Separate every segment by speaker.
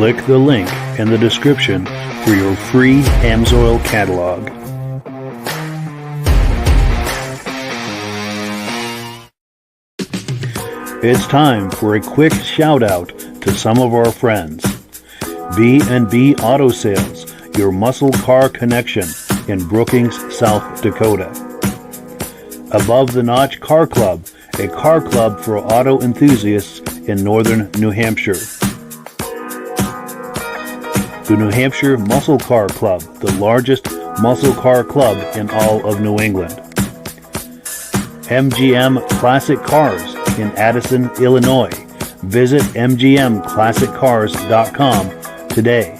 Speaker 1: Click the link in the description for your free AMSOIL catalog. It's time for a quick shout out to some of our friends. B&B Auto Sales, your muscle car connection in Brookings, South Dakota. Above the Notch Car Club, a car club for auto enthusiasts in northern New Hampshire. The New Hampshire Muscle Car Club, the largest muscle car club in all of New England. MGM Classic Cars in Addison, Illinois. Visit mgmclassiccars.com today.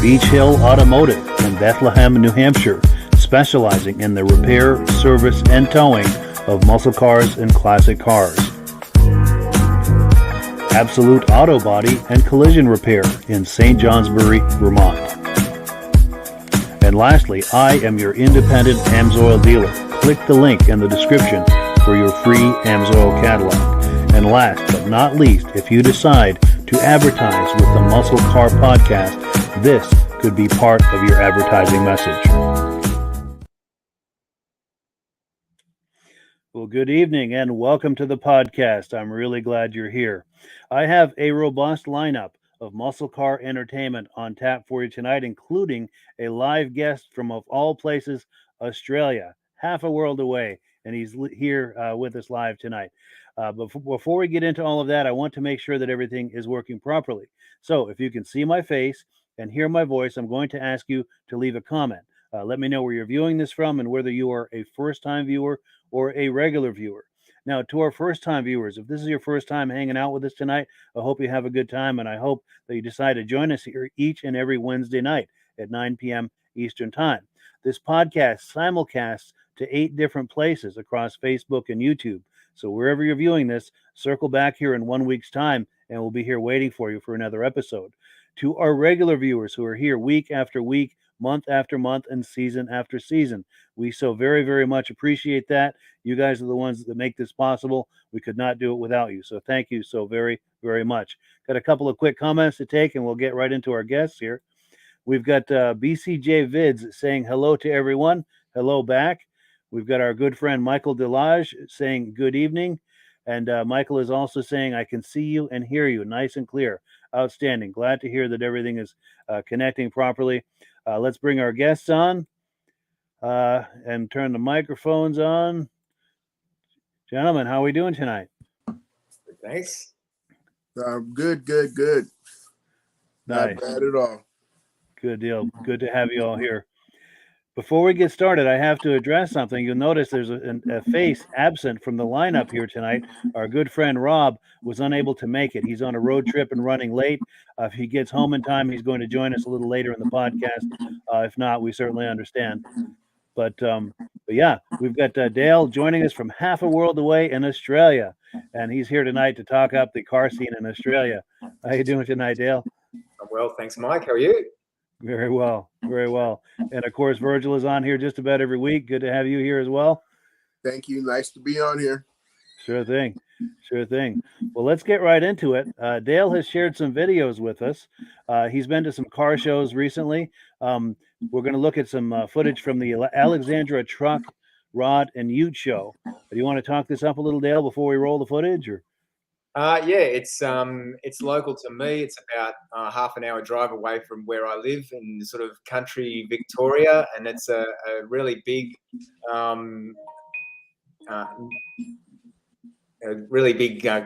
Speaker 1: Beach Hill Automotive in Bethlehem, New Hampshire, specializing in the repair, service, and towing of muscle cars and classic cars. Absolute Auto Body and Collision Repair in St. Johnsbury, Vermont. And lastly, I am your independent AMSOIL dealer. Click the link in the description for your free AMSOIL catalog. And last but not least, if you decide to advertise with the Muscle Car Podcast, this could be part of your advertising message. Well, good evening and welcome to the podcast. I'm really glad you're here. I have a robust lineup of muscle car entertainment on tap for you tonight, including a live guest from, of all places, Australia, half a world away, and he's here with us live tonight. But before we get into all of that, I want to make sure that everything is working properly. So if you can see my face and hear my voice, I'm going to ask you to leave a comment. Let me know where you're viewing this from and whether you are a first-time viewer or a regular viewer. Now, to our first-time viewers, if this is your first time hanging out with us tonight, I hope you have a good time, and I hope that you decide to join us here each and every Wednesday night at 9 p.m. Eastern Time. This podcast simulcasts to 8 different places across Facebook and YouTube. So wherever you're viewing this, circle back here in 1 week's time, and we'll be here waiting for you for another episode. To our regular viewers who are here week after week, month after month, and season after season, we so very, very much appreciate that. You guys are the ones that make this possible. We could not do it without you. So thank you so very, very much. Got a couple of quick comments to take, and we'll get right into our guests here. We've got BCJ Vids saying hello to everyone. Hello back. We've got our good friend Michael Delage saying good evening. And Michael is also saying, I can see you and hear you nice and clear. Outstanding. Glad to hear that everything is connecting properly. Let's bring our guests on and turn the microphones on. Gentlemen, how are we doing tonight?
Speaker 2: Thanks.
Speaker 3: Good.
Speaker 1: Nice.
Speaker 3: Not bad at all.
Speaker 1: Good deal. Good to have you all here. Before we get started, I have to address something. You'll notice there's a face absent from the lineup here tonight. Our good friend Rob was unable to make it. He's on a road trip and running late. If he gets home in time, he's going to join us a little later in the podcast. If not, we certainly understand. But yeah, we've got Dale joining us from half a world away in Australia, and he's here tonight to talk up the car scene in Australia. How you doing tonight, Dale?
Speaker 2: I'm well, thanks, Mike. How are you?
Speaker 1: Very well, very well. And of course, Virgil is on here just about every week. Good to have you here as well.
Speaker 3: Thank you. Nice to be on here.
Speaker 1: Sure thing. Well, let's get right into it. Dale has shared some videos with us. He's been to some car shows recently. We're going to look at some footage from the Alexandra Truck, Rod, and Ute Show. Do you want to talk this up a little, Dale, before we roll the footage? Or?
Speaker 2: Yeah, it's local to me. It's about half an hour drive away from where I live in sort of country Victoria, and it's a really big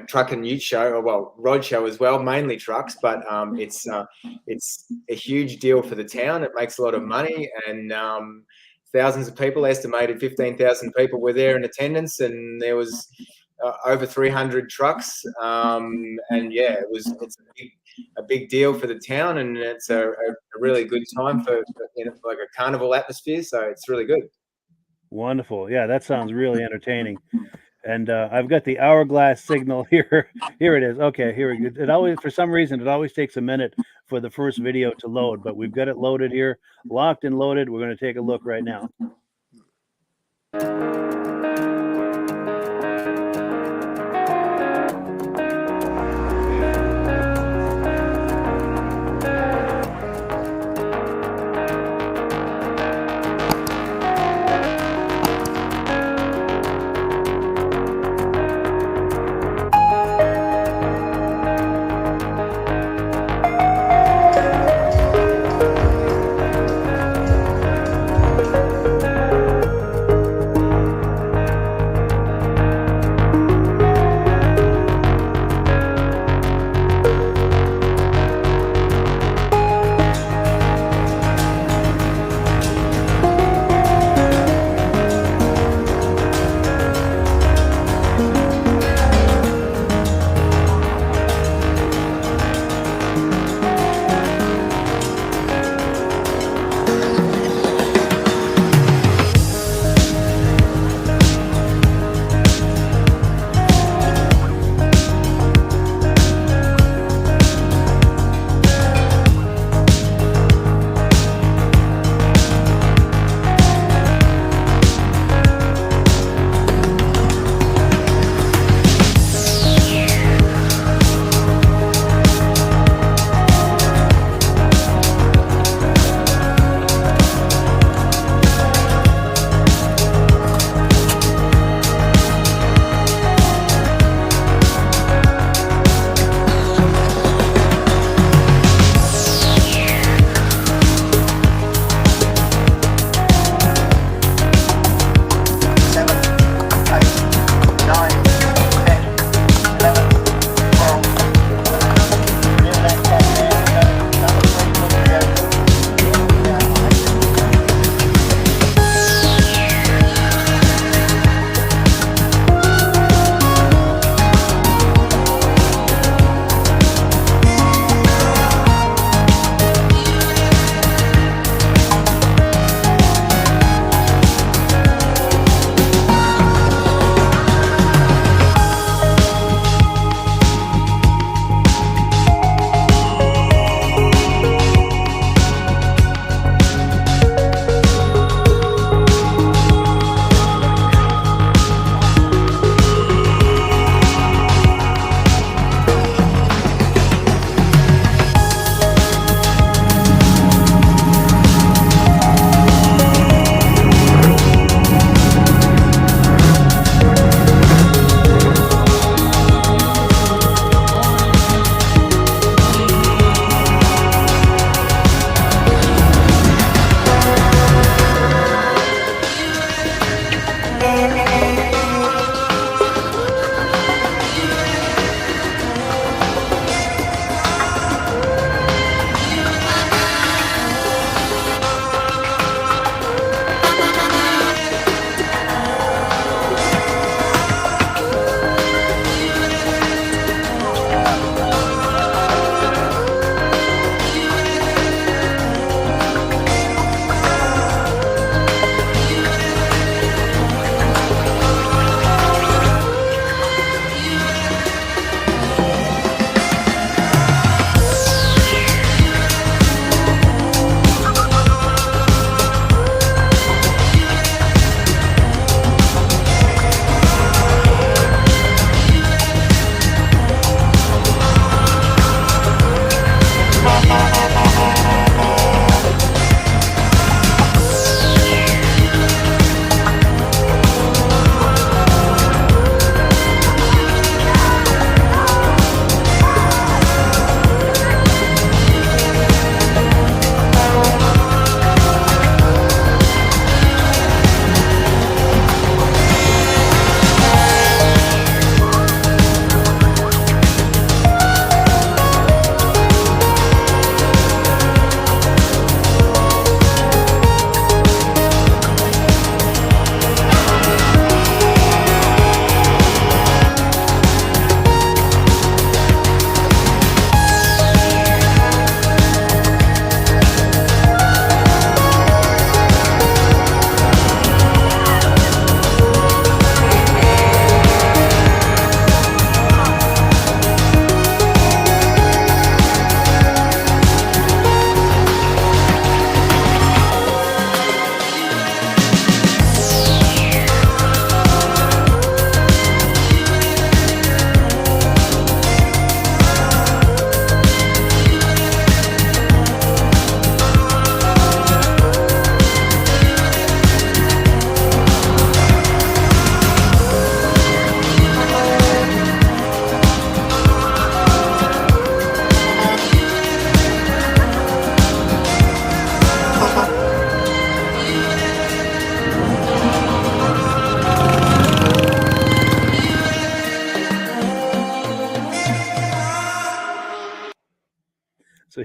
Speaker 2: truck and ute show, or well, rod show as well, mainly trucks, but it's a huge deal for the town. It makes a lot of money, and thousands of people, estimated 15,000 people were there in attendance, and there was over 300 trucks, and yeah, it's a big deal for the town, and it's a really good time for like a carnival atmosphere, so it's really good.
Speaker 1: Wonderful. Yeah, that sounds really entertaining. And I've got the hourglass signal here. Here it is. Okay, here we go. It always, for some reason, it always takes a minute for the first video to load, but we've got it loaded here, locked and loaded. We're going to take a look right now.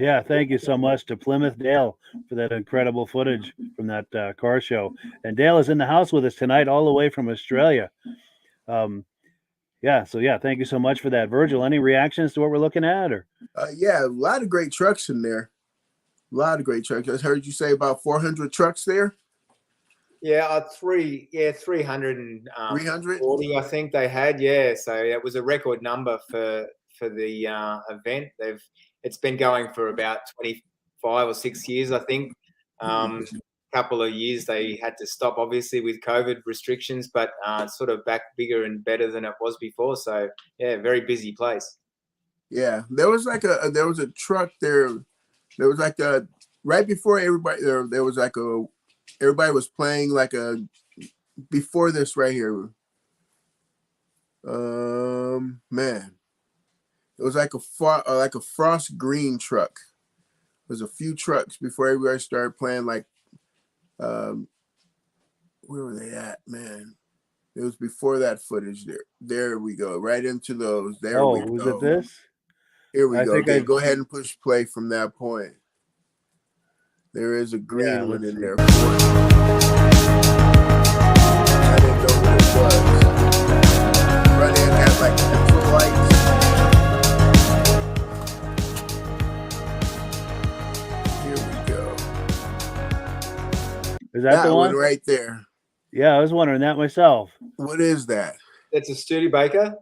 Speaker 1: Yeah, thank you so much to Plymouth Dale for that incredible footage from that car show. And Dale is in the house with us tonight, all the way from Australia. Yeah, so yeah, thank you so much for that. Virgil, any reactions to what we're looking at? Or
Speaker 3: Yeah, a lot of great trucks in there. A lot of great trucks. I heard you say about 400 trucks there.
Speaker 2: Yeah, 340,
Speaker 3: 300.
Speaker 2: I think they had. Yeah, so it was a record number for the event. It's been going for about 25 or 6 years, I think. Couple of years they had to stop, obviously, with COVID restrictions, but sort of back bigger and better than it was before. So yeah, very busy place.
Speaker 3: Yeah, there was a truck there. There was like a right before everybody there was like a everybody was playing like a before this right here. Man, it was like a frost green truck. There's a few trucks before everybody started playing like where were they at, man? It was before that footage there. There we go. Right into those. There we go.
Speaker 1: was it this?
Speaker 3: Here we
Speaker 1: I
Speaker 3: go.
Speaker 1: think
Speaker 3: Dave, go ahead and push play from that point. There is a green one in there. I didn't know what it was. Front end had like pencil lights. Here we go.
Speaker 1: Is that the one
Speaker 3: right there?
Speaker 1: Yeah, I was wondering that myself.
Speaker 3: What is that?
Speaker 2: It's a Studebaker.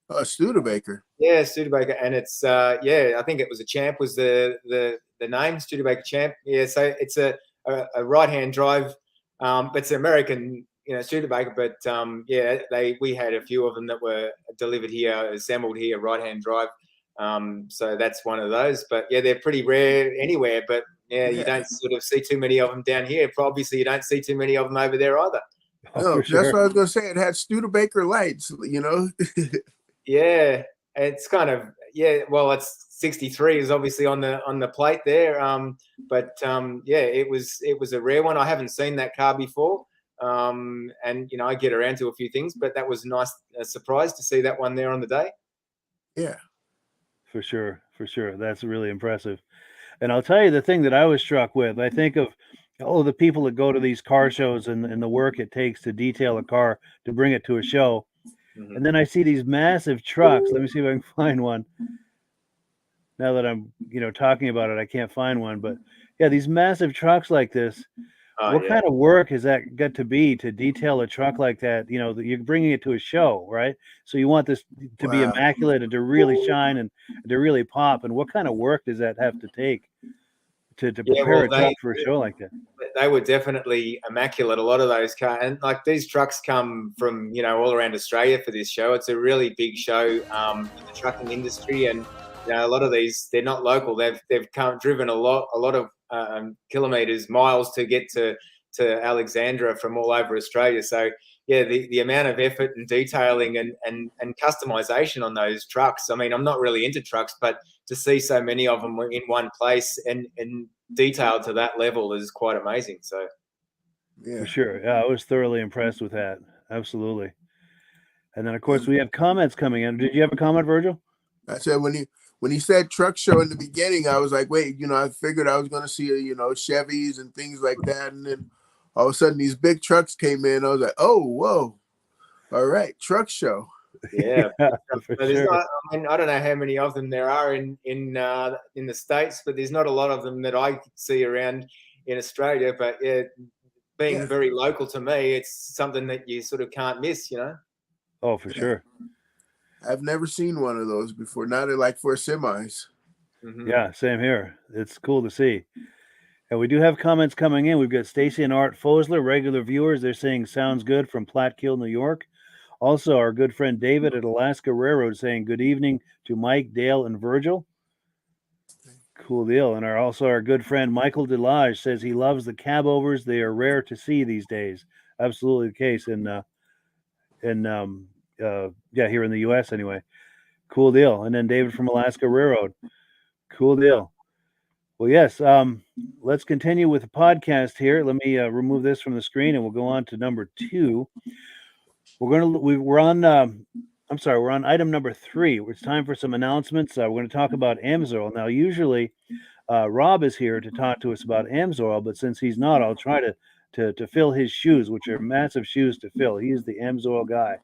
Speaker 3: Oh, a Studebaker.
Speaker 2: Yeah, Studebaker, and it's I think it was a Champ was the name, Studebaker Champ. Yeah, so it's a right hand drive. It's an American, Studebaker, but we had a few of them that were delivered here, assembled here, right hand drive. So that's one of those. But yeah, they're pretty rare anywhere. But yeah, you don't sort of see too many of them down here. Obviously, you don't see too many of them over there either.
Speaker 3: No, that's what I was gonna say. It had Studebaker lights,
Speaker 2: Yeah, it's kind of well, it's 63 is obviously on the plate there. It was a rare one. I haven't seen that car before. And I get around to a few things, but that was a surprise to see that one there on the day.
Speaker 3: Yeah,
Speaker 1: for sure. That's really impressive. And I'll tell you the thing that I was struck with. I think of the people that go to these car shows and the work it takes to detail a car to bring it to a show. Mm-hmm. And then I see these massive trucks. Let me see if I can find one. Now that I'm, talking about it, I can't find one. But yeah, these massive trucks like this. What kind of work has that got to be to detail a truck like that? That you're bringing it to a show, right? So you want this to be immaculate and to really shine and to really pop. And what kind of work does that have to take to prepare a truck for a show like that?
Speaker 2: They were definitely immaculate. A lot of those cars, and like these trucks come from all around Australia for this show. It's a really big show in the trucking industry, and a lot of these they're not local. They've driven a lot of kilometers, miles to get to Alexandra from all over Australia. So yeah, the amount of effort and detailing and customization on those trucks. I mean, I'm not really into trucks, but to see so many of them in one place and detailed to that level is quite amazing. So
Speaker 1: yeah, for sure. Yeah, I was thoroughly impressed with that. Absolutely. And then of course we have comments coming in. Did you have a comment, Virgil?
Speaker 3: I said when he said truck show in the beginning, I was like, wait, I figured I was going to see, Chevys and things like that. And then all of a sudden these big trucks came in. I was like, oh, whoa. All right. Truck show.
Speaker 2: Yeah. For sure. I don't know how many of them there are in the States, but there's not a lot of them that I see around in Australia. But being very local to me, it's something that you sort of can't miss,
Speaker 1: Oh, for sure.
Speaker 3: I've never seen one of those before, not like for semis.
Speaker 1: Mm-hmm. Yeah, same here. It's cool to see. And we do have comments coming in. We've got Stacy and Art Fosler, regular viewers. They're saying sounds good from Platkill, New York. Also, our good friend David at Alaska Railroad saying good evening to Mike, Dale, and Virgil. Cool deal. And our good friend Michael Delage says he loves the cab overs. They are rare to see these days. Absolutely the case here in the U.S. anyway. Cool deal. And then David from Alaska Railroad. Cool deal. Well, yes. Let's continue with the podcast here. Let me remove this from the screen, and we'll go on to number 2. We're on item number 3. It's time for some announcements. We're going to talk about AMSOIL. Now, usually Rob is here to talk to us about Amsoil, but since he's not, I'll try to fill his shoes, which are massive shoes to fill. He's the Amsoil guy.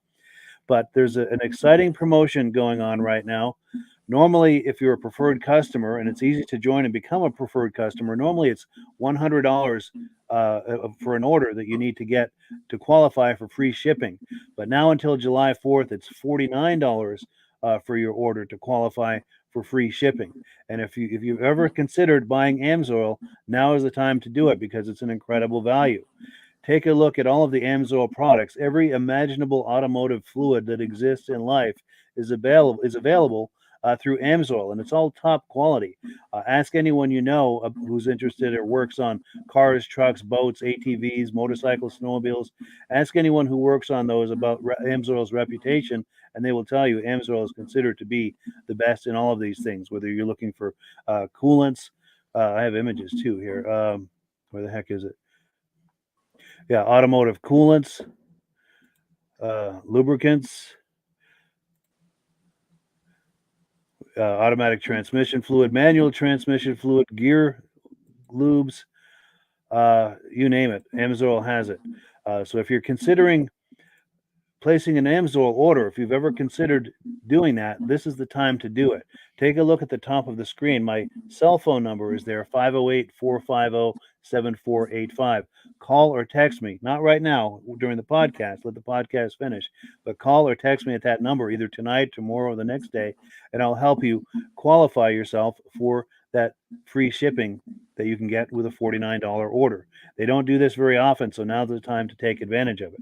Speaker 1: But there's an exciting promotion going on right now. Normally, if you're a preferred customer, and it's easy to join and become a preferred customer, normally it's $100 for an order that you need to get to qualify for free shipping. But now until July 4th, it's $49 for your order to qualify for free shipping. And if you've ever considered buying Amsoil, now is the time to do it because it's an incredible value. Take a look at all of the Amsoil products. Every imaginable automotive fluid that exists in life is available through Amsoil, and it's all top quality. Ask anyone you know who's interested or works on cars, trucks, boats, ATVs, motorcycles, snowmobiles. Ask anyone who works on those about Amsoil's reputation, and they will tell you Amsoil is considered to be the best in all of these things, whether you're looking for coolants. I have images too here. Where the heck is it? Yeah, automotive coolants, lubricants, automatic transmission fluid, manual transmission fluid, gear lubes, you name it. Amsoil has it. So if you're considering placing an Amsoil order, if you've ever considered doing that, this is the time to do it. Take a look at the top of the screen. My cell phone number is there, 508-450-7485. Call or text me, not right now during the podcast, let the podcast finish, but call or text me at that number either tonight, tomorrow, or the next day, and I'll help you qualify yourself for that free shipping that you can get with a $49 order. They don't do this very often, so now's the time to take advantage of it.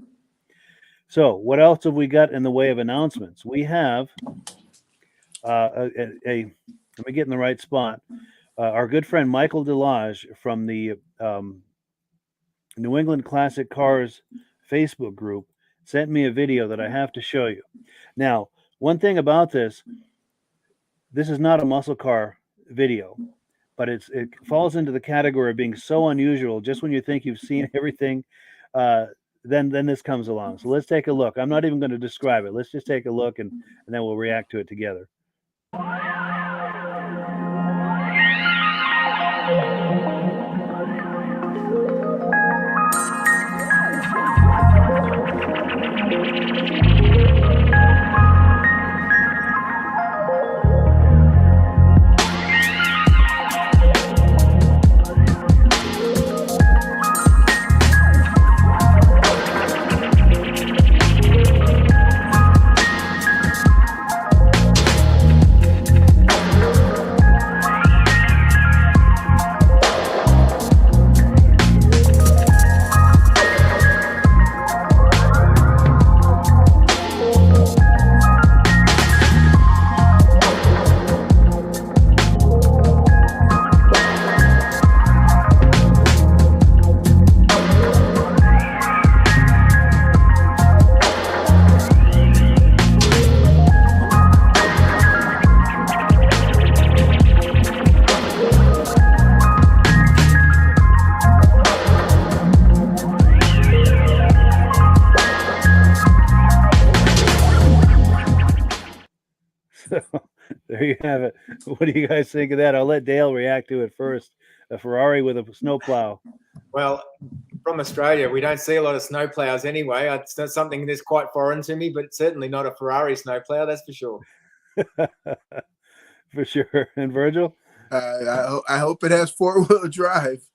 Speaker 1: So what else have we got in the way of announcements? We have let me get in the right spot. Our good friend Michael Delage from the New England Classic Cars Facebook group sent me a video that I have to show you. Now, one thing about this is not a muscle car video, but it falls into the category of being so unusual. Just when you think you've seen everything, then this comes along. So let's take a look. I'm not even going to describe it. Let's just take a look and then we'll react to it together. There you have it. What do you guys think of that? I'll let Dale react to it first. A Ferrari with a snowplow.
Speaker 2: Well, from Australia, we don't see a lot of snowplows anyway. It's not something that's quite foreign to me, but certainly not a Ferrari snowplow, that's for sure.
Speaker 1: For sure. And Virgil?
Speaker 3: I hope it has four-wheel drive.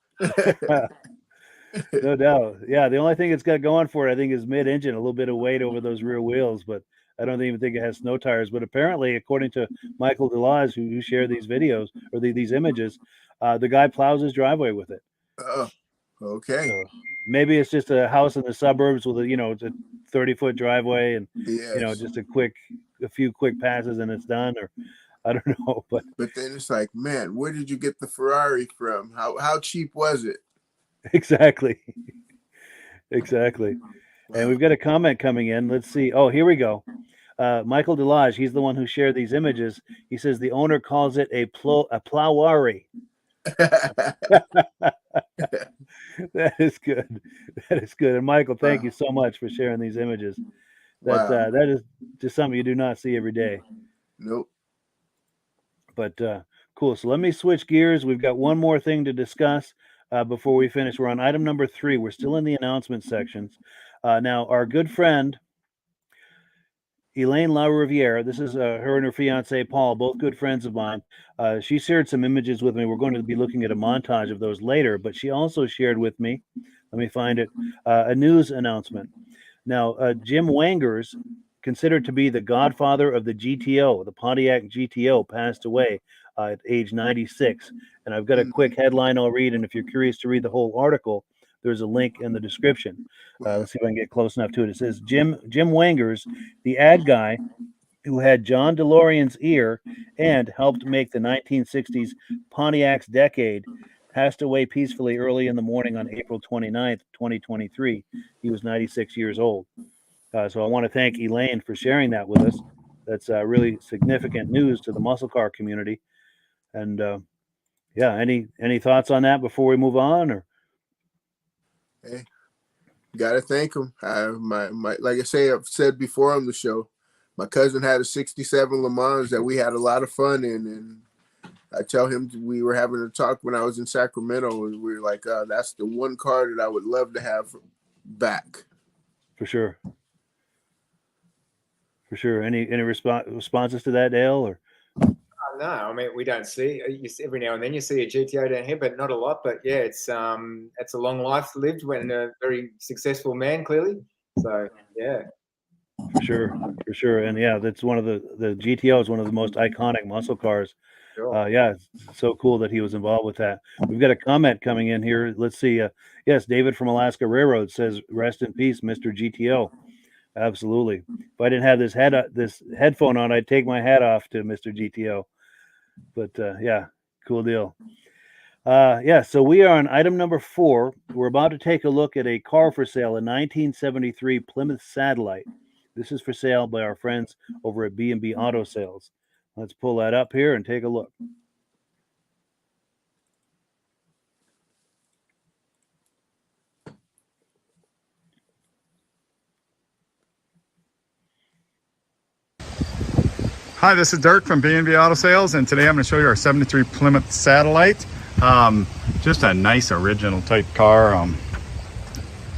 Speaker 1: No doubt. Yeah, the only thing it's got going for it, I think, is mid-engine, a little bit of weight over those rear wheels, but I don't even think it has snow tires. But apparently, according to Michael Delage, who shared these videos or these images, the guy plows his driveway with it.
Speaker 3: Oh, okay.
Speaker 1: So maybe it's just a house in the suburbs with it's a 30-foot driveway and
Speaker 3: Yes.
Speaker 1: just a few quick passes and it's done, or I don't know. But
Speaker 3: then it's like, man, where did you get the Ferrari from? How cheap was it?
Speaker 1: Exactly. Exactly. And we've got a comment coming in. Let's see. Oh, here we go. Michael Delage, he's the one who shared these images. He says the owner calls it a plowari. That is good. That is good. And Michael, thank you so much for sharing these images. That is just something you do not see every day.
Speaker 3: Nope.
Speaker 1: But Cool. So let me switch gears. We've got one more thing to discuss before we finish. We're on item number 3. We're still in the announcement sections. Now, our good friend, Elaine LaRiviere, this is her and her fiance, Paul, both good friends of mine. She shared some images with me. We're going to be looking at a montage of those later, but she also shared with me, let me find it, a news announcement. Now, Jim Wangers, considered to be the godfather of the GTO, the Pontiac GTO, passed away at age 96. And I've got a quick headline I'll read, and if you're curious to read the whole article, there's a link in the description. Let's see if I can get close enough to it. It says, Jim Wangers, the ad guy who had John DeLorean's ear and helped make the 1960s Pontiac's decade, passed away peacefully early in the morning on April 29th, 2023. He was 96 years old. So I want to thank Elaine for sharing that with us. That's really significant news to the muscle car community. And yeah, any thoughts on that before we move on? Or
Speaker 3: hey, gotta thank him. My like I say, I've said before on the show, my cousin had a '67 Le Mans that we had a lot of fun in, and I tell him we were having a talk when I was in Sacramento, and we were like, that's the one car that I would love to have back.
Speaker 1: For sure. For sure. Any responses to that, Dale? Or
Speaker 2: no, I mean, we don't see. Every now and then you see a GTO down here, but not a lot. But yeah, it's a long life lived when a very successful man, clearly. So yeah.
Speaker 1: For sure. And yeah, that's one of the GTO is one of the most iconic muscle cars.
Speaker 2: Sure.
Speaker 1: Yeah, it's so cool that he was involved with that. We've got a comment coming in here. Let's see. Yes, David from Alaska Railroad says, "Rest in peace, Mr. GTO." Absolutely. If I didn't have this headphone on, I'd take my hat off to Mr. GTO. But yeah, cool deal. Yeah, so we are on item number 4. We're about to take a look at a car for sale, a 1973 Plymouth Satellite. This is for sale by our friends over at B&B Auto Sales. Let's pull that up here and take a look.
Speaker 4: Hi, this is Dirk from B&B Auto Sales, and today I'm going to show you our 73 Plymouth Satellite. Just a nice original type car.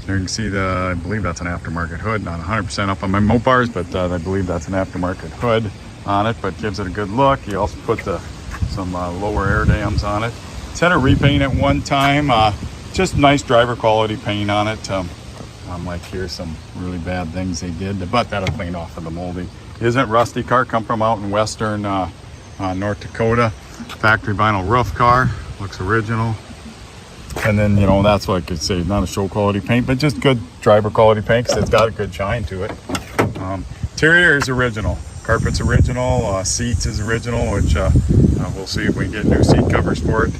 Speaker 4: There you can see I believe that's an aftermarket hood. Not 100% up on my Mopars, but I believe that's an aftermarket hood on it, but gives it a good look. You also put some lower air dams on it. It's had a repaint at one time. Just nice driver quality paint on it. Like here's some really bad things they did, but that'll clean off of the molding. Isn't rusty car, come from out in western North Dakota. Factory vinyl roof car, looks original. And then, you know, that's what I could say, not a show quality paint, but just good driver quality paint because it's got a good shine to it. Interior is original, carpet's original, seats is original, which we'll see if we can get new seat covers for it.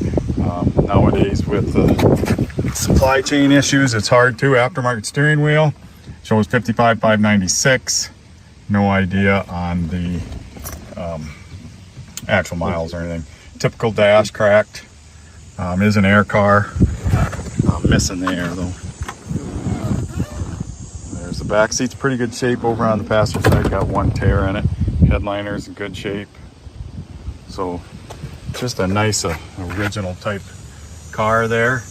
Speaker 4: Nowadays with supply chain issues, it's hard to. Aftermarket steering wheel shows 55,596. No idea on the actual miles or anything. Typical dash cracked. Is an air car. I'm missing the air though. There's the back seat's pretty good shape over on the passenger side. Got one tear in it. Headliner's in good shape. So just a nice original type car there.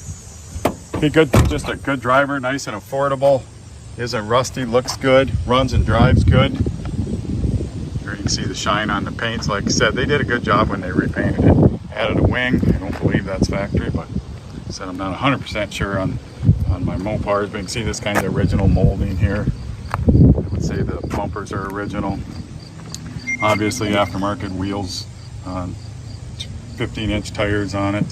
Speaker 4: Be good, just a good driver, nice and affordable. Isn't rusty, looks good, runs and drives good. Here you can see the shine on the paints. Like I said, they did a good job when they repainted it. Added a wing. I don't believe that's factory, but I said I'm not 100% sure on my Mopars, but you can see this kind of original molding here. I would say the bumpers are original. Obviously aftermarket wheels, 15-inch tires on it.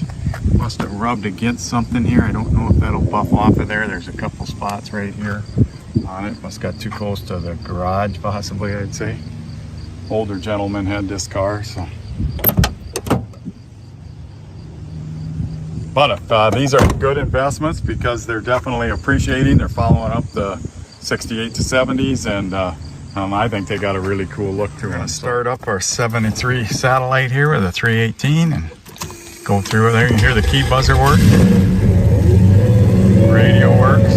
Speaker 4: Must have rubbed against something here. I don't know if that'll buff off of there. There's a couple spots right here on it. Must got too close to the garage, possibly, I'd say. Older gentleman had this car, so. But if these are good investments because they're definitely appreciating. They're following up the 68 to 70s, and I think they got a really cool look to them. Start up our 73 Satellite here with a 318 and go through it there. You can hear the key buzzer work. Radio works.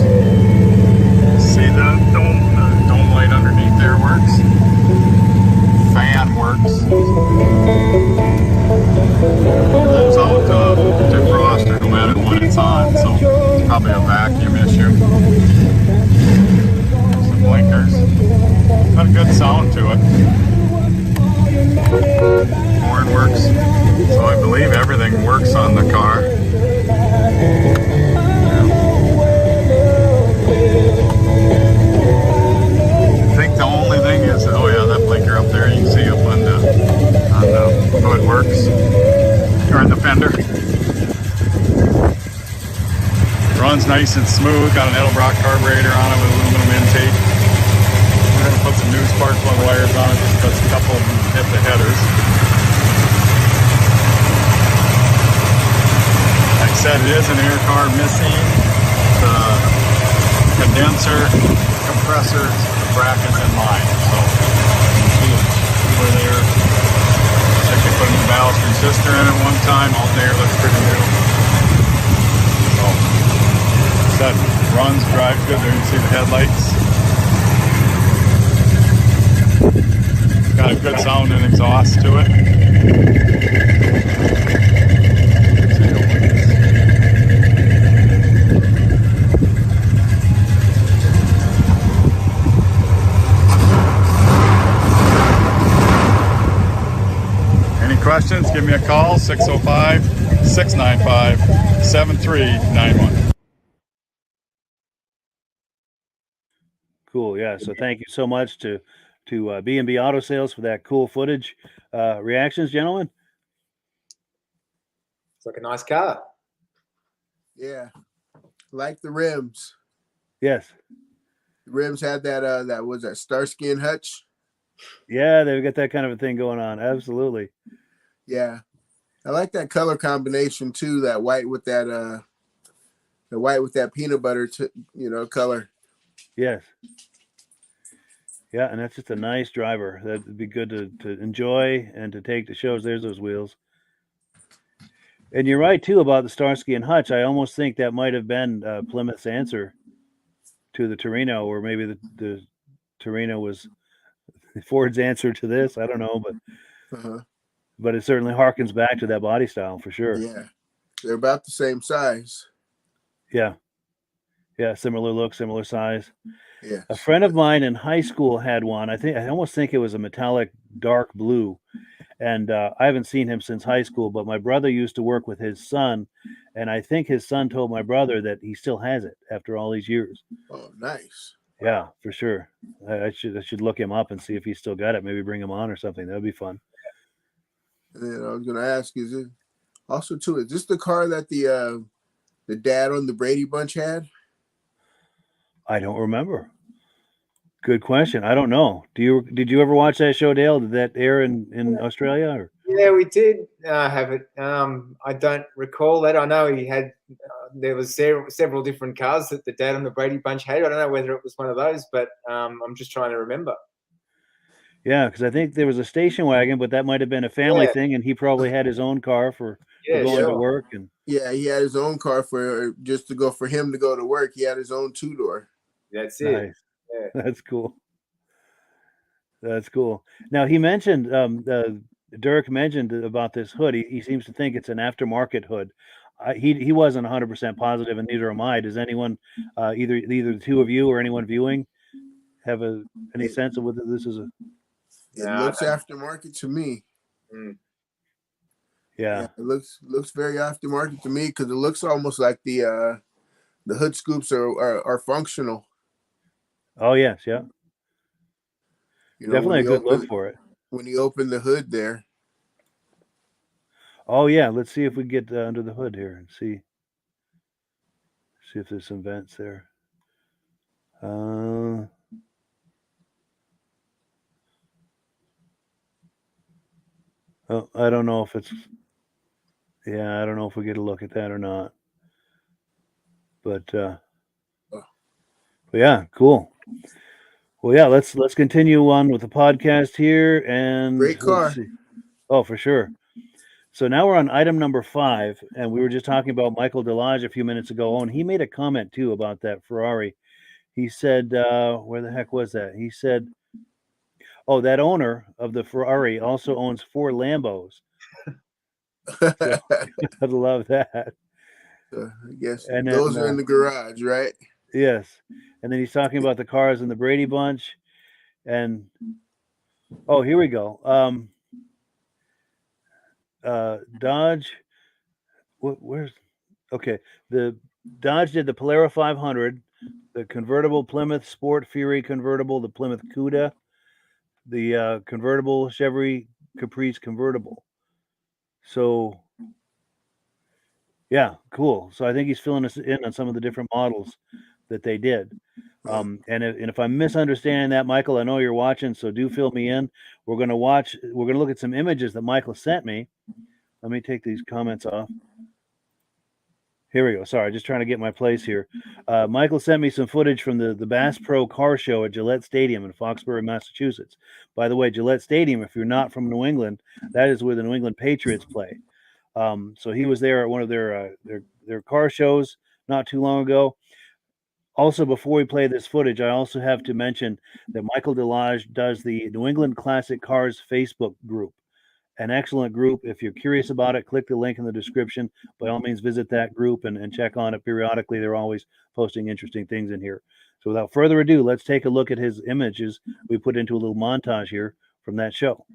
Speaker 4: See the dome light underneath there works. Fan works. nice and smooth. Got an Edelbrock carburetor on it with aluminum intake. We're going to put some new spark plug wires on it just because a couple of them hit the headers. Like I said, it is an air car missing the condenser, compressor, brackets in line. So you see it over there. Looks like they put a new ballast resistor in it one time. Alternator looks pretty new. So, said, runs, drives good. There you can see the headlights. Got a good sound and exhaust to it. Any questions? Give me a call, 605-695-7391.
Speaker 1: Cool. Yeah. So thank you so much to B&B Auto Sales for that cool footage. Reactions, gentlemen?
Speaker 2: It's like a nice car.
Speaker 3: Yeah, like the rims.
Speaker 1: Yes.
Speaker 3: The rims had that was that Starsky and Hutch.
Speaker 1: Yeah, they've got that kind of a thing going on. Absolutely.
Speaker 3: Yeah, I like that color combination too. That white with that the white with that peanut butter, color.
Speaker 1: Yes. Yeah, and that's just a nice driver. That'd be good to enjoy and to take to shows. There's those wheels. And you're right too about the Starsky and Hutch. I almost think that might have been Plymouth's answer to the Torino, or maybe the Torino was Ford's answer to this. I don't know, but it certainly harkens back to that body style for sure.
Speaker 3: Yeah, they're about the same size.
Speaker 1: Yeah, similar look, similar size.
Speaker 3: Yeah,
Speaker 1: a friend of mine in high school had one. I almost think it was a metallic dark blue, and I haven't seen him since high school. But my brother used to work with his son, and I think his son told my brother that he still has it after all these years.
Speaker 3: Oh, nice.
Speaker 1: Yeah, for sure. I should look him up and see if he's still got it. Maybe bring him on or something. That'd be fun.
Speaker 3: And then I was going to ask, is this the car that the dad on the Brady Bunch had?
Speaker 1: I don't remember. Good question. I don't know. Did you ever watch that show, Dale? Did that air in Australia? Or?
Speaker 2: Yeah, we did have it. I don't recall that. I know he had. There was several different cars that the dad on the Brady Bunch had. I don't know whether it was one of those, but I'm just trying to remember.
Speaker 1: Yeah, because I think there was a station wagon, but that might have been a family thing, and he probably had his own car for going to work. And
Speaker 3: yeah, he had his own car for him to go to work. He had his own 2-door.
Speaker 2: That's it.
Speaker 1: Nice. Yeah. That's cool. That's cool. Now he mentioned Dirk mentioned about this hood. He seems to think it's an aftermarket hood. He wasn't 100% positive, and neither am I. Does anyone, either the two of you or anyone viewing, have any sense of whether this is a?
Speaker 3: It looks aftermarket to me.
Speaker 1: Yeah,
Speaker 3: it looks very aftermarket to me because it looks almost like the hood scoops are functional.
Speaker 1: Oh yes, yeah. Definitely a good look for it.
Speaker 3: When you open the hood there.
Speaker 1: Oh yeah, let's see if we get under the hood here and see if there's some vents there. Oh, I don't know if it's. Yeah, I don't know if we get a look at that or not. But yeah, cool. Well, yeah, let's continue on with the podcast here. And
Speaker 3: great car.
Speaker 1: Oh, for sure. So now we're on item number 5, and we were just talking about Michael Delage a few minutes ago, and he made a comment too about that Ferrari. He said, where the heck was that? He said, oh, that owner of the Ferrari also owns 4 Lambos. So, I'd love that.
Speaker 3: I guess those are in the garage, right?
Speaker 1: Yes. And then he's talking about the cars in the Brady Bunch. And, oh, here we go. Dodge. Where's. Okay. The Dodge did the Polara 500, the convertible Plymouth Sport Fury convertible, the Plymouth Cuda, the convertible Chevy Caprice convertible. So Yeah, cool. So I think he's filling us in on some of the different models that they did. And if I'm misunderstanding that, Michael, I know you're watching, so do fill me in. We're going to look at some images that Michael sent me. Let me take these comments off. Here we go. Sorry, just trying to get my place here. Michael sent me some footage from the Bass Pro Car Show at Gillette Stadium in Foxborough, Massachusetts. By the way, Gillette Stadium, if you're not from New England, that is where the New England Patriots play. So he was there at one of their car shows not too long ago. Also, before we play this footage, I also have to mention that Michael Delage does the New England Classic Cars Facebook group. An excellent group. If you're curious about it, click the link in the description. By all means, visit that group and check on it periodically. They're always posting interesting things in here. So without further ado, let's take a look at his images. We put into a little montage here from that show.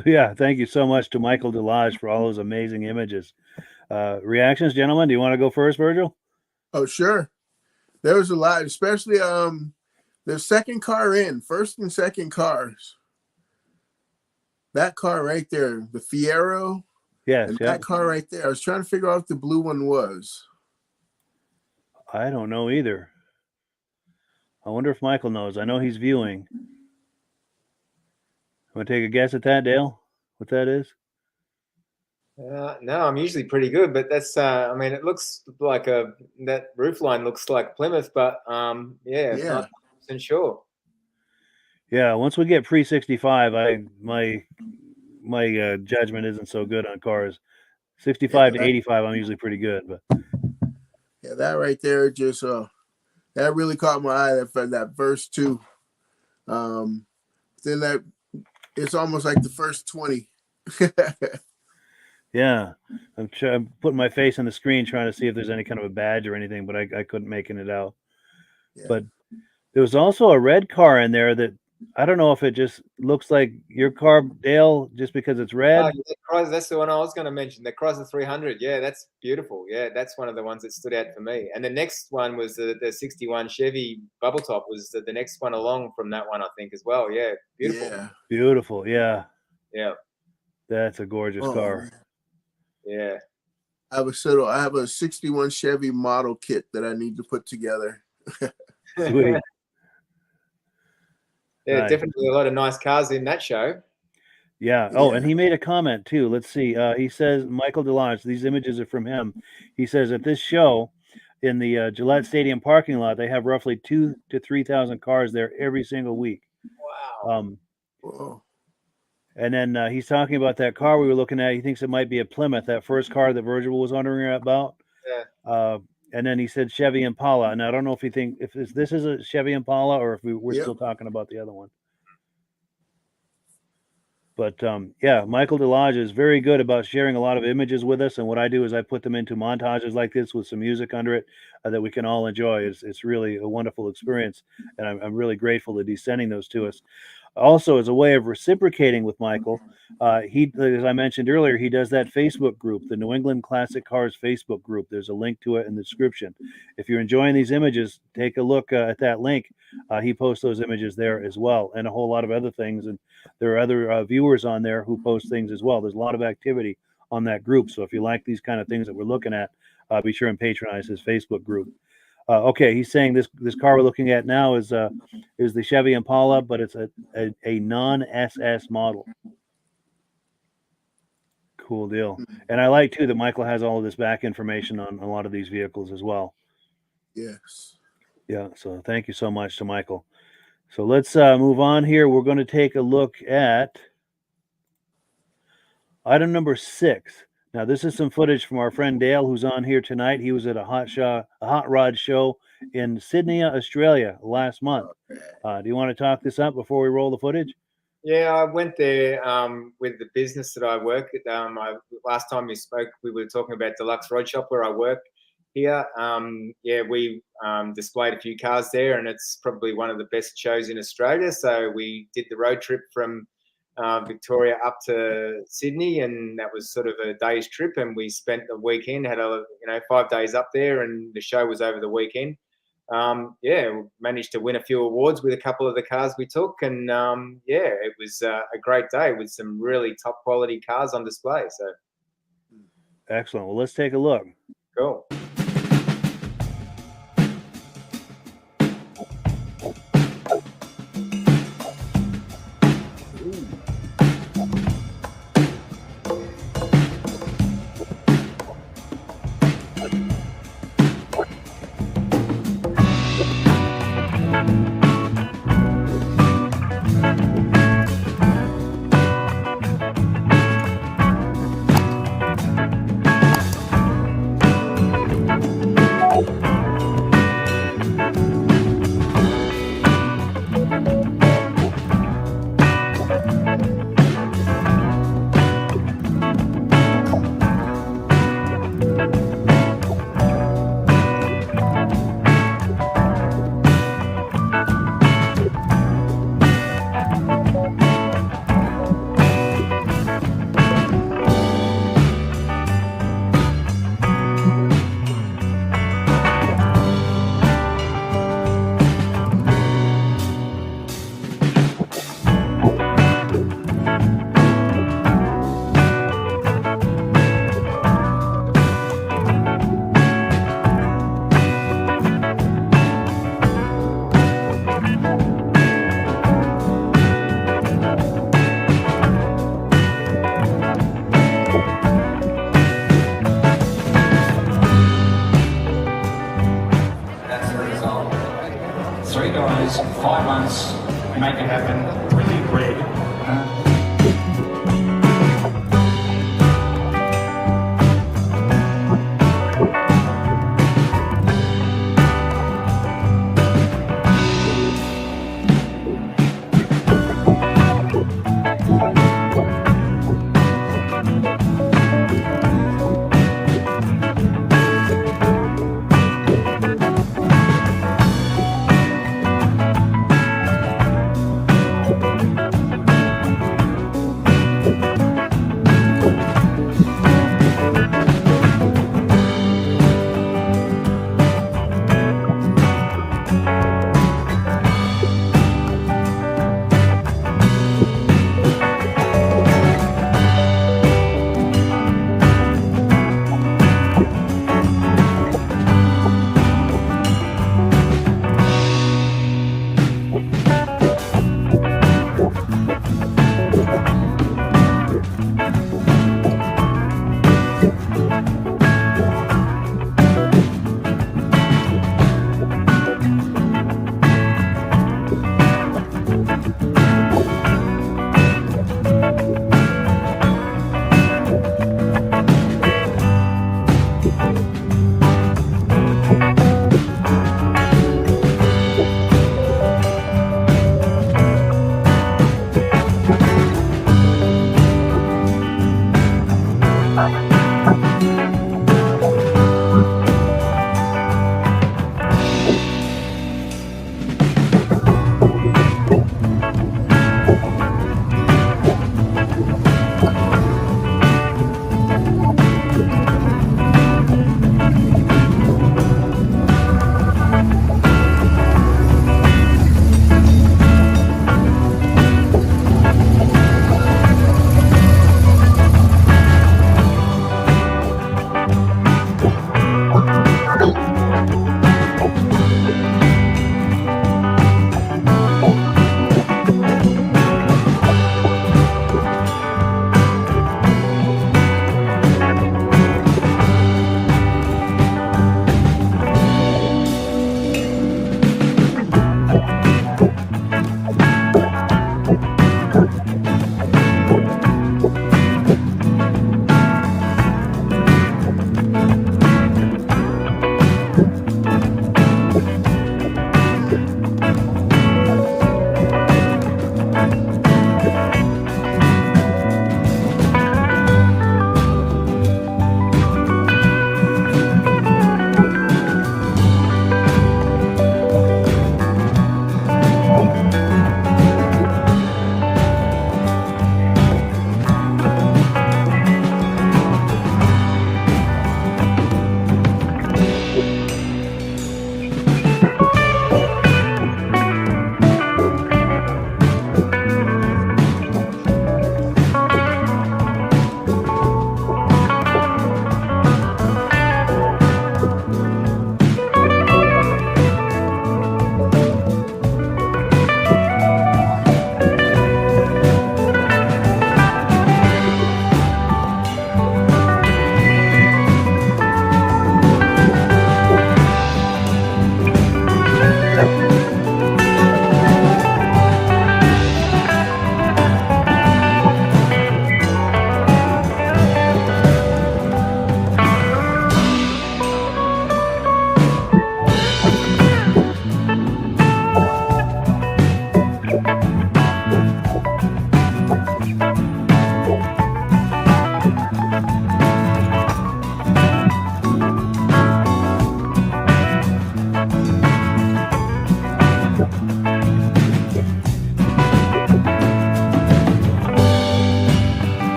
Speaker 1: So yeah, thank you so much to Michael Delage for all those amazing images. Reactions, gentlemen? Do you want to go first, Virgil?
Speaker 3: Oh, sure. There was a lot, especially the second car in, first and second cars. That car right there, the Fiero,
Speaker 1: Yes,
Speaker 3: and
Speaker 1: yeah.
Speaker 3: that car right there. I was trying to figure out if the blue one was.
Speaker 1: I don't know either. I wonder if Michael knows. I know he's viewing. Want to take a guess at that, Dale? What that is?
Speaker 2: No, I'm usually pretty good, but that's. I mean, it looks like that roof line looks like Plymouth, but yeah, not 100% sure.
Speaker 1: Yeah, once we get pre-65, my judgment isn't so good on cars. 65 to 85, I'm usually pretty good, but
Speaker 3: yeah, that right there just that really caught my eye. That verse 2. Then that it's almost like the first 20.
Speaker 1: yeah, I'm putting my face on the screen trying to see if there's any kind of a badge or anything, but I couldn't making it out. Yeah. But there was also a red car in there that I don't know if it just looks like your car, Dale, just because it's red.
Speaker 2: Oh, that's the one I was going to mention. The Chrysler 300. Yeah, that's beautiful. Yeah, that's one of the ones that stood out for me. And the next one was the 61 Chevy Bubble Top was the next one along from that one, I think, as well. Yeah, beautiful.
Speaker 3: Yeah.
Speaker 1: Beautiful. Yeah.
Speaker 2: Yeah.
Speaker 1: That's a gorgeous car.
Speaker 2: Man. Yeah.
Speaker 3: I have a 61 Chevy model kit that I need to put together.
Speaker 1: Sweet.
Speaker 2: Yeah, nice. Definitely a lot of nice cars in that show.
Speaker 1: Yeah. Oh, and he made a comment too. Let's see. He says, Michael Delage, these images are from him. He says at this show in the Gillette Stadium parking lot, they have roughly 2,000 to 3,000 cars there every single week.
Speaker 2: Wow.
Speaker 3: Whoa.
Speaker 1: And then he's talking about that car we were looking at. He thinks it might be a Plymouth, that first car that Virgil was wondering about.
Speaker 2: Yeah.
Speaker 1: And then he said Chevy Impala. And I don't know if this is a Chevy Impala or if we're still talking about the other one. But yeah, Michael Delage is very good about sharing a lot of images with us. And what I do is I put them into montages like this with some music under it that we can all enjoy. It's really a wonderful experience. And I'm really grateful that he's sending those to us. Also, as a way of reciprocating with Michael, he, as I mentioned earlier, he does that Facebook group, the New England Classic Cars Facebook group. There's a link to it in the description. If you're enjoying these images, take a look at that link. He posts those images there as well, and a whole lot of other things. And there are other viewers on there who post things as well. There's a lot of activity on that group. So if you like these kind of things that we're looking at, be sure and patronize his Facebook group. Okay, he's saying this car we're looking at now is the Chevy Impala, but it's a non-SS model. Cool deal. And I like too that Michael has all of this back information on a lot of these vehicles as well.
Speaker 3: Yes.
Speaker 1: Yeah. So thank you so much to Michael. So let's move on here. We're going to take a look at item number 6. Now, this is some footage from our friend Dale, who's on here tonight. He was at a hot rod show in Sydney, Australia last month. Do you want to talk this up before we roll the footage?
Speaker 2: Yeah, I went there with the business that I work at. Last time we spoke, we were talking about Deluxe Rod Shop where I work here. Yeah, we displayed a few cars there, and it's probably one of the best shows in Australia. So we did the road trip from Victoria up to Sydney, and that was sort of a day's trip, and we spent the weekend, had 5 days up there, and the show was over the weekend. Yeah, we managed to win a few awards with a couple of the cars we took, and yeah, it was a great day with some really top quality cars on display. So
Speaker 1: excellent. Well, let's take a look.
Speaker 2: Cool.
Speaker 5: guys, 5 months, make it happen. Brilliant, Greg.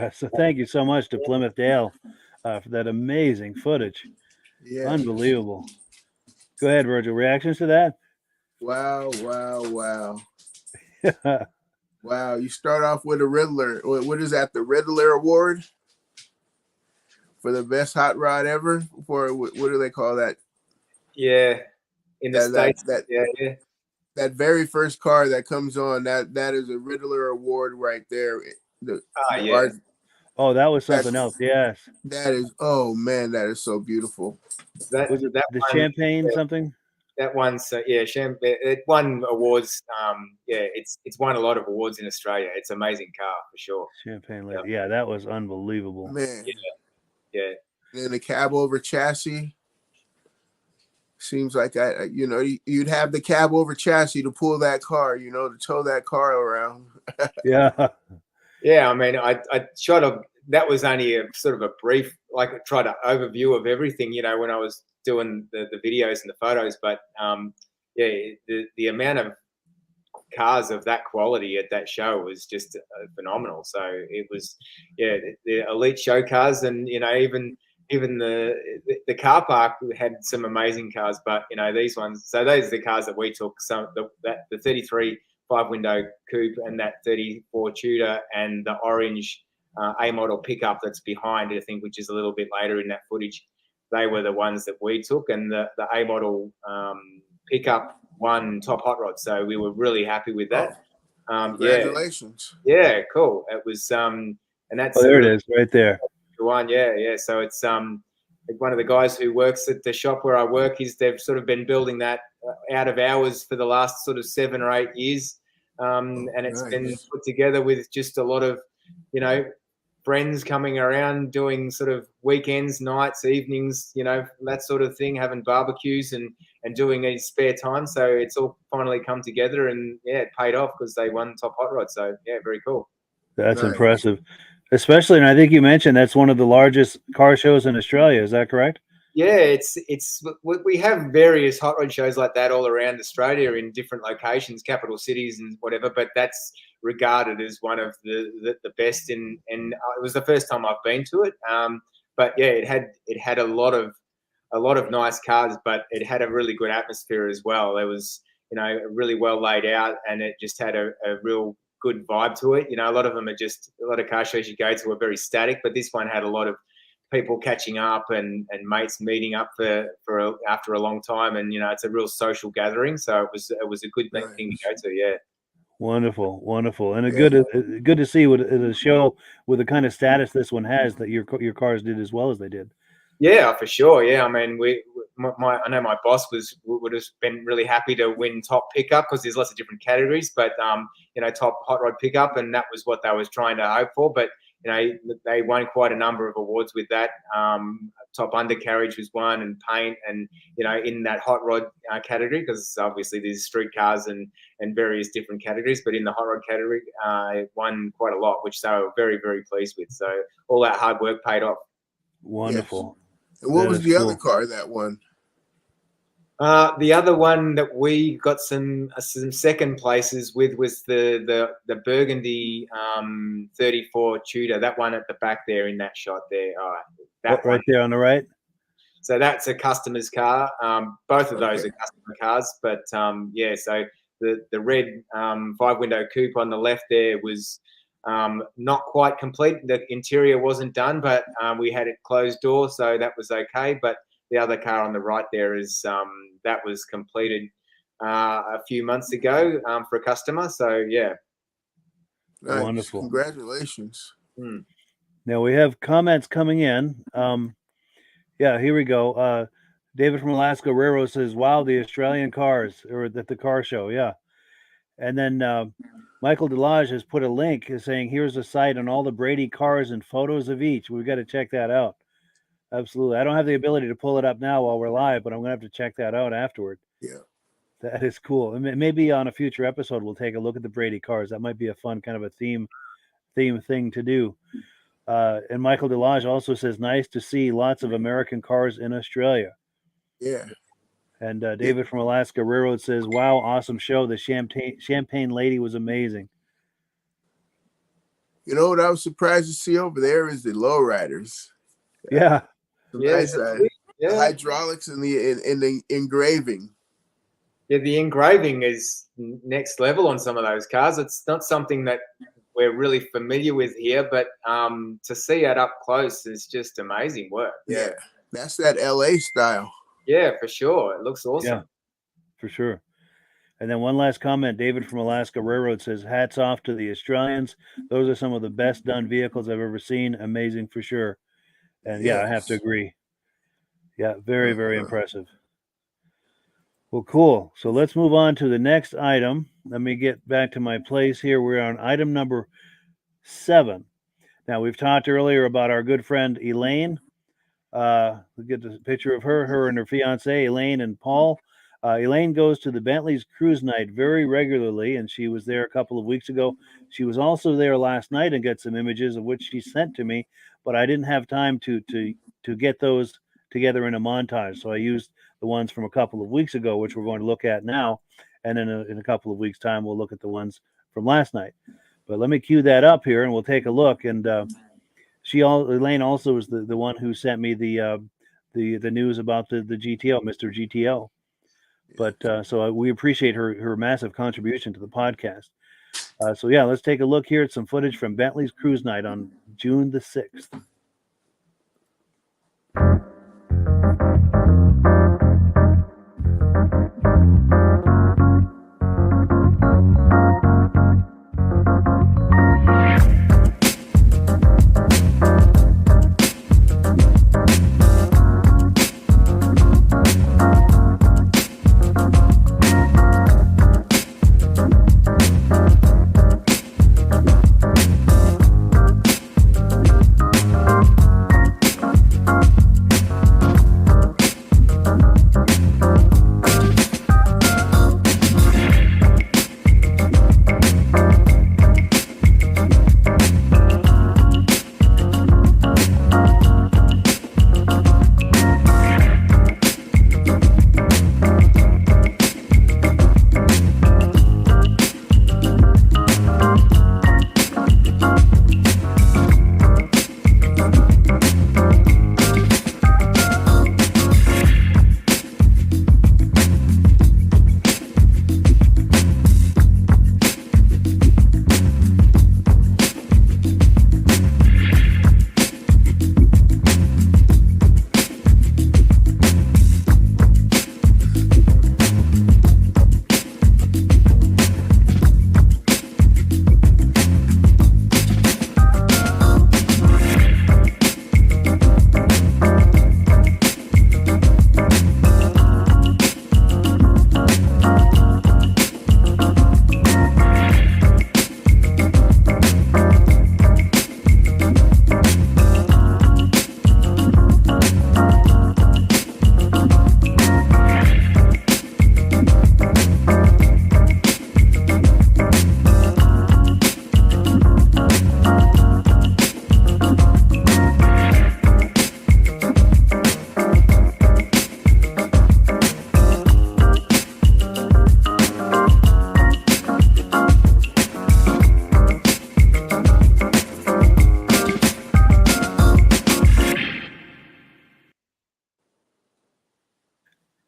Speaker 1: Yeah. So thank you so much to Plymouth Dale for that amazing footage.
Speaker 3: Yeah.
Speaker 1: Unbelievable. Go ahead, Virgil. Reactions to that?
Speaker 3: Wow, wow, wow.
Speaker 1: Yeah.
Speaker 3: Wow. You start off with a Riddler. What is that? The Riddler Award for the best hot rod ever? For what do they call that?
Speaker 2: Yeah, in the States. Yeah.
Speaker 3: That very first car that comes on, that is a Riddler Award right there. The
Speaker 2: Yeah.
Speaker 3: art,
Speaker 1: Oh, that was something else. Yes.
Speaker 3: that is, oh man, that is so beautiful.
Speaker 1: Was it
Speaker 2: That
Speaker 1: the
Speaker 2: one,
Speaker 1: champagne something?
Speaker 2: that one's it won awards. It's won a lot of awards in Australia. It's an amazing car for sure.
Speaker 1: Champagne lady. Yeah, that was unbelievable.
Speaker 3: Man.
Speaker 2: Yeah.
Speaker 3: And then the cab over chassis. Seems like you'd have the cab over chassis to pull that car, to tow that car around.
Speaker 1: Yeah.
Speaker 2: Yeah, I mean, I shot that was only a sort of a brief, like I tried an overview of everything, when I was doing the videos and the photos. But the amount of cars of that quality at that show was just phenomenal. So it was, the elite show cars, and even the car park had some amazing cars. But these ones, so those are the cars that we took. The 33 5-window coupe and that 34 Tudor and the orange A model pickup that's behind, I think, which is a little bit later in that footage. They were the ones that we took, and the A model pickup won top hot rod, so we were really happy with that.
Speaker 3: Congratulations!
Speaker 2: Yeah, cool. It was and that's
Speaker 1: there it is, right there.
Speaker 2: One, yeah. So it's one of the guys who works at the shop where I work. They've sort of been building that out of hours for the last sort of 7 or 8 years, and it's been put together with just a lot of, friends coming around doing sort of weekends, nights, evenings, that sort of thing, having barbecues and doing it in spare time. So it's all finally come together, and it paid off because they won top hot rod. So yeah, very cool.
Speaker 1: That's impressive. Especially, and I think you mentioned that's one of the largest car shows in Australia. Is that correct?
Speaker 2: Yeah, we have various hot rod shows like that all around Australia in different locations, capital cities and whatever. But that's regarded as one of the best. And it was the first time I've been to it. But yeah, it had a lot of nice cars, but it had a really good atmosphere as well. It was really well laid out, and it just had a real good vibe to it. A lot of them are just, a lot of car shows you go to are very static, but this one had a lot of people catching up and mates meeting up for after a long time, and it's a real social gathering. So it was a good thing to go to. Yeah.
Speaker 1: Wonderful, and good to see what a show with the kind of status this one has, that your cars did as well as they did.
Speaker 2: Yeah, for sure. Yeah, I mean, I know my boss would have been really happy to win top pickup, because there's lots of different categories, but top hot rod pickup, and that was what they was trying to hope for. But they won quite a number of awards with that. Top undercarriage was one, and paint, and in that hot rod category, because obviously there's street cars and various different categories, but in the hot rod category, it won quite a lot, which they were very, very pleased with. So all that hard work paid off.
Speaker 1: Wonderful.
Speaker 3: Yes. And what was the other car that won?
Speaker 2: The other one that we got some second places with was the burgundy 34 Tudor. That one at the back there in that shot there. That
Speaker 1: right there on the right.
Speaker 2: So that's a customer's car. Both of those are customer cars, but so the red 5-window coupe on the left there was not quite complete. The interior wasn't done, but we had it closed door, so that was okay. But the other car on the right there is that was completed a few months ago for a customer. So yeah,
Speaker 3: nice.
Speaker 1: Wonderful.
Speaker 3: Congratulations.
Speaker 1: Now we have comments coming in. Here we go. David from Alaska Railroad says, "Wow, the Australian cars, or at the car show." Yeah, and then Michael Delage has put a link saying, "Here's a site on all the Brady cars and photos of each." We've got to check that out. Absolutely. I don't have the ability to pull it up now while we're live, but I'm going to have to check that out afterward.
Speaker 3: Yeah.
Speaker 1: That is cool. And maybe on a future episode, we'll take a look at the Brady cars. That might be a fun kind of a theme thing to do. And Michael Delage also says, "Nice to see lots of American cars in Australia."
Speaker 3: Yeah.
Speaker 1: And David from Alaska Railroad says, "Wow, awesome show. The champagne lady was amazing."
Speaker 3: You know what I was surprised to see over there is the lowriders.
Speaker 1: Yeah.
Speaker 3: Nice, the
Speaker 2: yeah.
Speaker 3: hydraulics and the engraving.
Speaker 2: Yeah, the engraving is next level on some of those cars. It's not something that we're really familiar with here, but to see it up close is just amazing work.
Speaker 3: Yeah, that's that LA style.
Speaker 2: Yeah, for sure. It looks awesome.
Speaker 1: Yeah, for sure. And then one last comment, David from Alaska Railroad says, hats off to the Australians. Those are some of the best done vehicles I've ever seen. Amazing for sure. And yeah, I have to agree. Yeah, very, very impressive. Well, cool. So let's move on to the next item. Let me get back to my place here. We're on item number 7. Now, we've talked earlier about our good friend Elaine. We'll get the picture of her and her fiance, Elaine and Paul. Elaine goes to the Bentley's cruise night very regularly, and she was there a couple of weeks ago. She was also there last night and got some images of which she sent to me, but I didn't have time to get those together in a montage. So I used the ones from a couple of weeks ago, which we're going to look at now, and then in a couple of weeks' time, we'll look at the ones from last night. But let me cue that up here, and we'll take a look. And Elaine also was the one who sent me the news about the GTO, Mr. GTO. But so we appreciate her massive contribution to the podcast. So yeah, let's take a look here at some footage from Bentley's cruise night on June the 6th.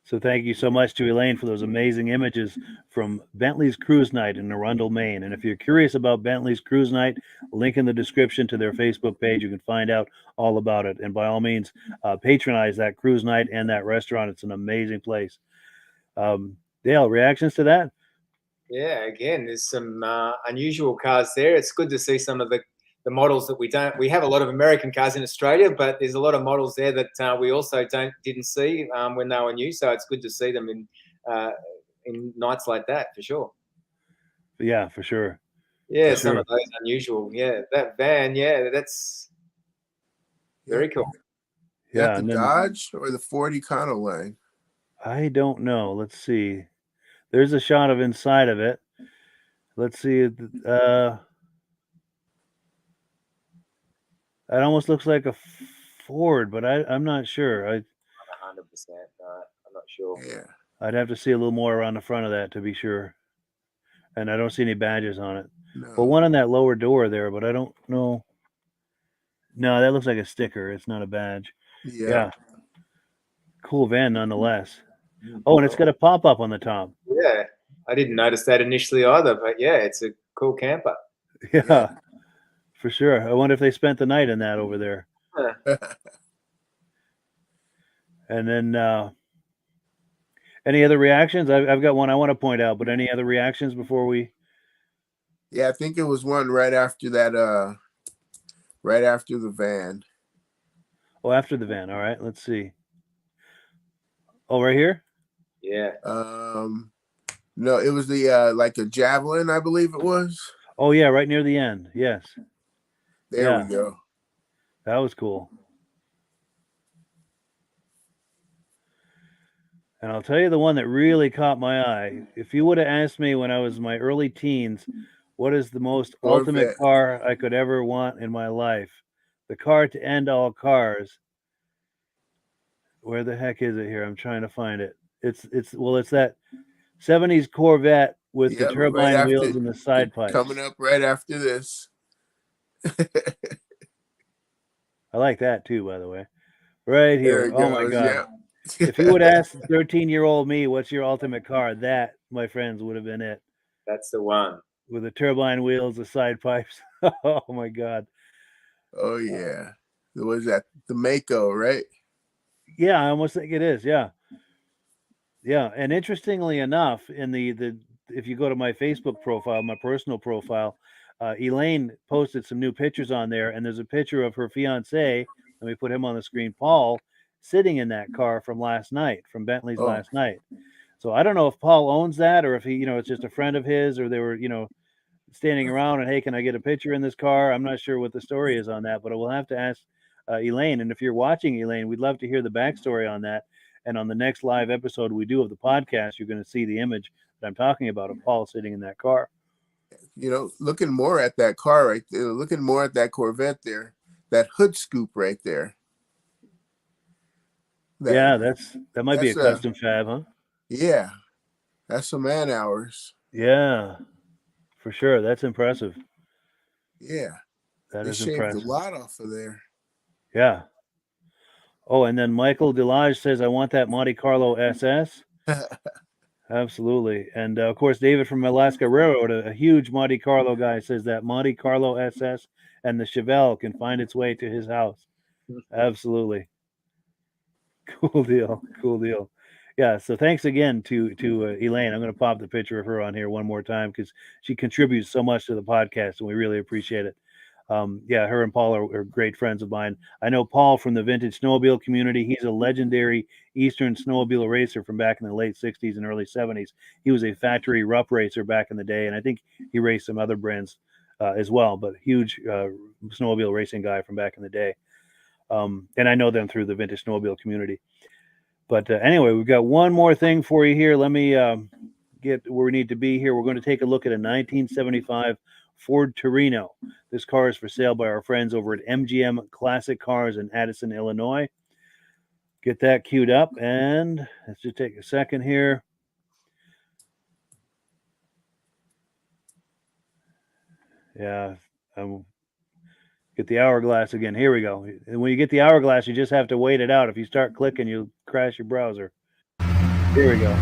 Speaker 1: So thank you so much to Elaine for those amazing images from Bentley's Cruise Night in Arundel, Maine. And if you're curious about Bentley's Cruise Night, link in the description to their Facebook page. You can find out all about it. And by all means, patronize that cruise night and that restaurant. It's an amazing place. Dale, reactions to that?
Speaker 2: Yeah, again, there's some unusual cars there. It's good to see some of the models that we have a lot of American cars in Australia, but there's a lot of models there that we also didn't see when they were new. So it's good to see them in nights like that for sure.
Speaker 1: Yeah, for sure.
Speaker 2: Yeah, some of those unusual. Yeah, that van. Yeah, that's very cool.
Speaker 3: Yeah, the Dodge or the Ford Econoline?
Speaker 1: I don't know. Let's see. There's a shot of inside of it. Let's see. It almost looks like a Ford, but I'm not sure.
Speaker 2: 100%. I'm not sure.
Speaker 3: Yeah.
Speaker 1: I'd have to see a little more around the front of that to be sure. and I don't see any badges on it.
Speaker 3: No.
Speaker 1: Well, one on that lower door there, but I don't know. No, that looks like a sticker. It's not a badge. Yeah. Cool van nonetheless. Oh, and it's got a pop-up on the top.
Speaker 2: Yeah, I didn't notice that initially either, but yeah, it's a cool camper.
Speaker 1: Yeah, for sure. I wonder if they spent the night in that over there. And then any other reactions? I've got one I want to point out, but any other reactions before we?
Speaker 3: Yeah, I think it was one right after that. Right after the van.
Speaker 1: Oh, after the van. All right, let's see. Oh, right here?
Speaker 2: Yeah.
Speaker 3: No, it was the like a Javelin, I believe it was.
Speaker 1: Oh yeah, right near the end. Yes.
Speaker 3: There we go.
Speaker 1: That was cool. And I'll tell you the one that really caught my eye. If you would have asked me when I was in my early teens, what is the most ultimate car I could ever want in my life? The car to end all cars. Where the heck is it here? I'm trying to find it. It's that 70s Corvette with the turbine wheels and the side pipes.
Speaker 3: Coming up right after this.
Speaker 1: I like that too, by the way. Right here. Oh my God. Yeah. If you would ask 13-year-old me, what's your ultimate car? That, my friends, would have been it.
Speaker 2: That's the one.
Speaker 1: With the turbine wheels, the side pipes. Oh my God.
Speaker 3: Oh yeah. What is that? The Mako, right?
Speaker 1: Yeah, I almost think it is. Yeah. Yeah. And interestingly enough, in the if you go to my Facebook profile, my personal profile, Elaine posted some new pictures on there, and there's a picture of her fiance. Let me put him on the screen, Paul, sitting in that car from last night, from Bentley's last night. So I don't know if Paul owns that, or if he, it's just a friend of his, or they were, standing around and, hey, can I get a picture in this car? I'm not sure what the story is on that, but we'll have to ask Elaine. And if you're watching, Elaine, we'd love to hear the backstory on that. And on the next live episode we do of the podcast, you're going to see the image that I'm talking about of Paul sitting in that car.
Speaker 3: Looking more at that car right there, looking more at that Corvette there, that hood scoop right there.
Speaker 1: That might be a custom fab, huh?
Speaker 3: Yeah, that's some man hours.
Speaker 1: Yeah, for sure. That's impressive.
Speaker 3: Yeah,
Speaker 1: that is
Speaker 3: shaved
Speaker 1: impressive.
Speaker 3: A lot off of there.
Speaker 1: Yeah. Oh, and then Michael Delage says, I want that Monte Carlo SS. Absolutely. And of course, David from Alaska Railroad, a huge Monte Carlo guy, says that Monte Carlo SS and the Chevelle can find its way to his house. Absolutely. Cool deal. Cool deal. Yeah. So thanks again to Elaine. I'm going to pop the picture of her on here one more time because she contributes so much to the podcast and we really appreciate it. Her and Paul are great friends of mine. I know Paul from the vintage snowmobile community. He's a legendary Eastern snowmobile racer from back in the late 60s and early 70s. He was a factory rough racer back in the day, and I think he raced some other brands as well, but huge snowmobile racing guy from back in the day. And I know them through the vintage snowmobile community. But anyway, we've got one more thing for you here. Let me get where we need to be here. We're going to take a look at a 1975 Ford Torino. This car is for sale by our friends over at MGM Classic Cars in Addison, Illinois. Get that queued up, and let's just take a second here. Yeah, get the hourglass again. Here we go. And when you get the hourglass, you just have to wait it out. If you start clicking, you'll crash your browser. Here we go.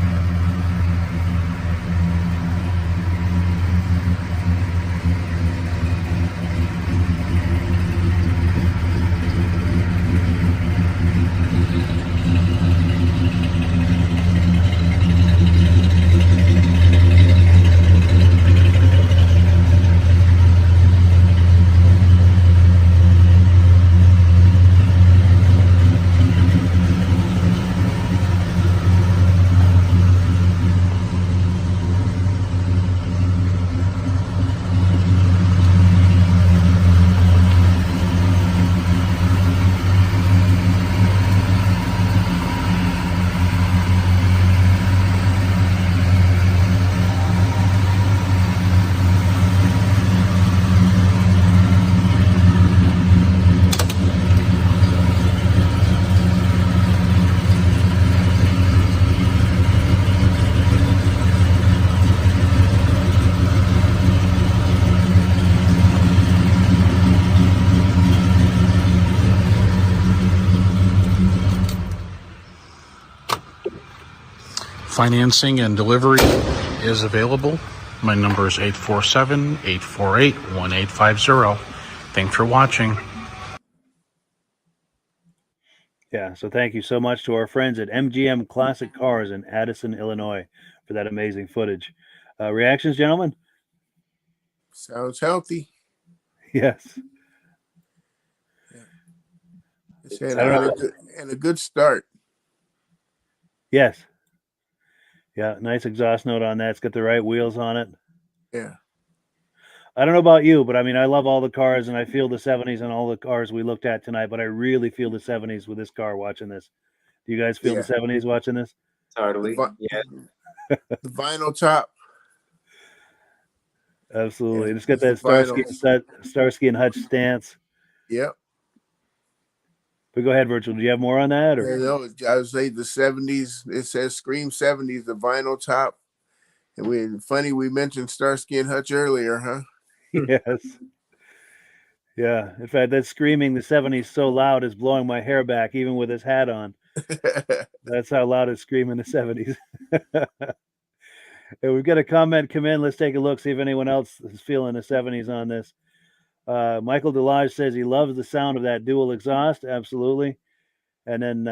Speaker 6: Financing and delivery is available. My number is 847-848-1850. Thanks for watching.
Speaker 1: Yeah, so thank you so much to our friends at MGM Classic Cars in Addison, Illinois, for that amazing footage. Reactions, gentlemen?
Speaker 3: Sounds healthy.
Speaker 1: Yes.
Speaker 3: It's had a good start.
Speaker 1: Yes. Yeah, nice exhaust note on that. It's got the right wheels on it.
Speaker 3: Yeah.
Speaker 1: I don't know about you, but I mean, I love all the cars, and I feel the 70s on all the cars we looked at tonight, but I really feel the 70s with this car watching this. Do you guys feel the 70s watching this?
Speaker 2: Totally. Yeah.
Speaker 3: The vinyl top.
Speaker 1: Absolutely.
Speaker 3: Yeah,
Speaker 1: It's got that Starsky and Hutch stance.
Speaker 3: Yep.
Speaker 1: But go ahead, Virgil. Do you have more on that? Or?
Speaker 3: Yeah, no, I would say the 70s. It says Scream 70s, the vinyl top. And we mentioned Starsky and Hutch earlier, huh?
Speaker 1: Yes. Yeah. In fact, that screaming the 70s so loud is blowing my hair back, even with his hat on. That's how loud it's screaming the 70s. And we've got a comment come in. Let's take a look, see if anyone else is feeling the 70s on this. Michael Delage says he loves the sound of that dual exhaust. Absolutely. And then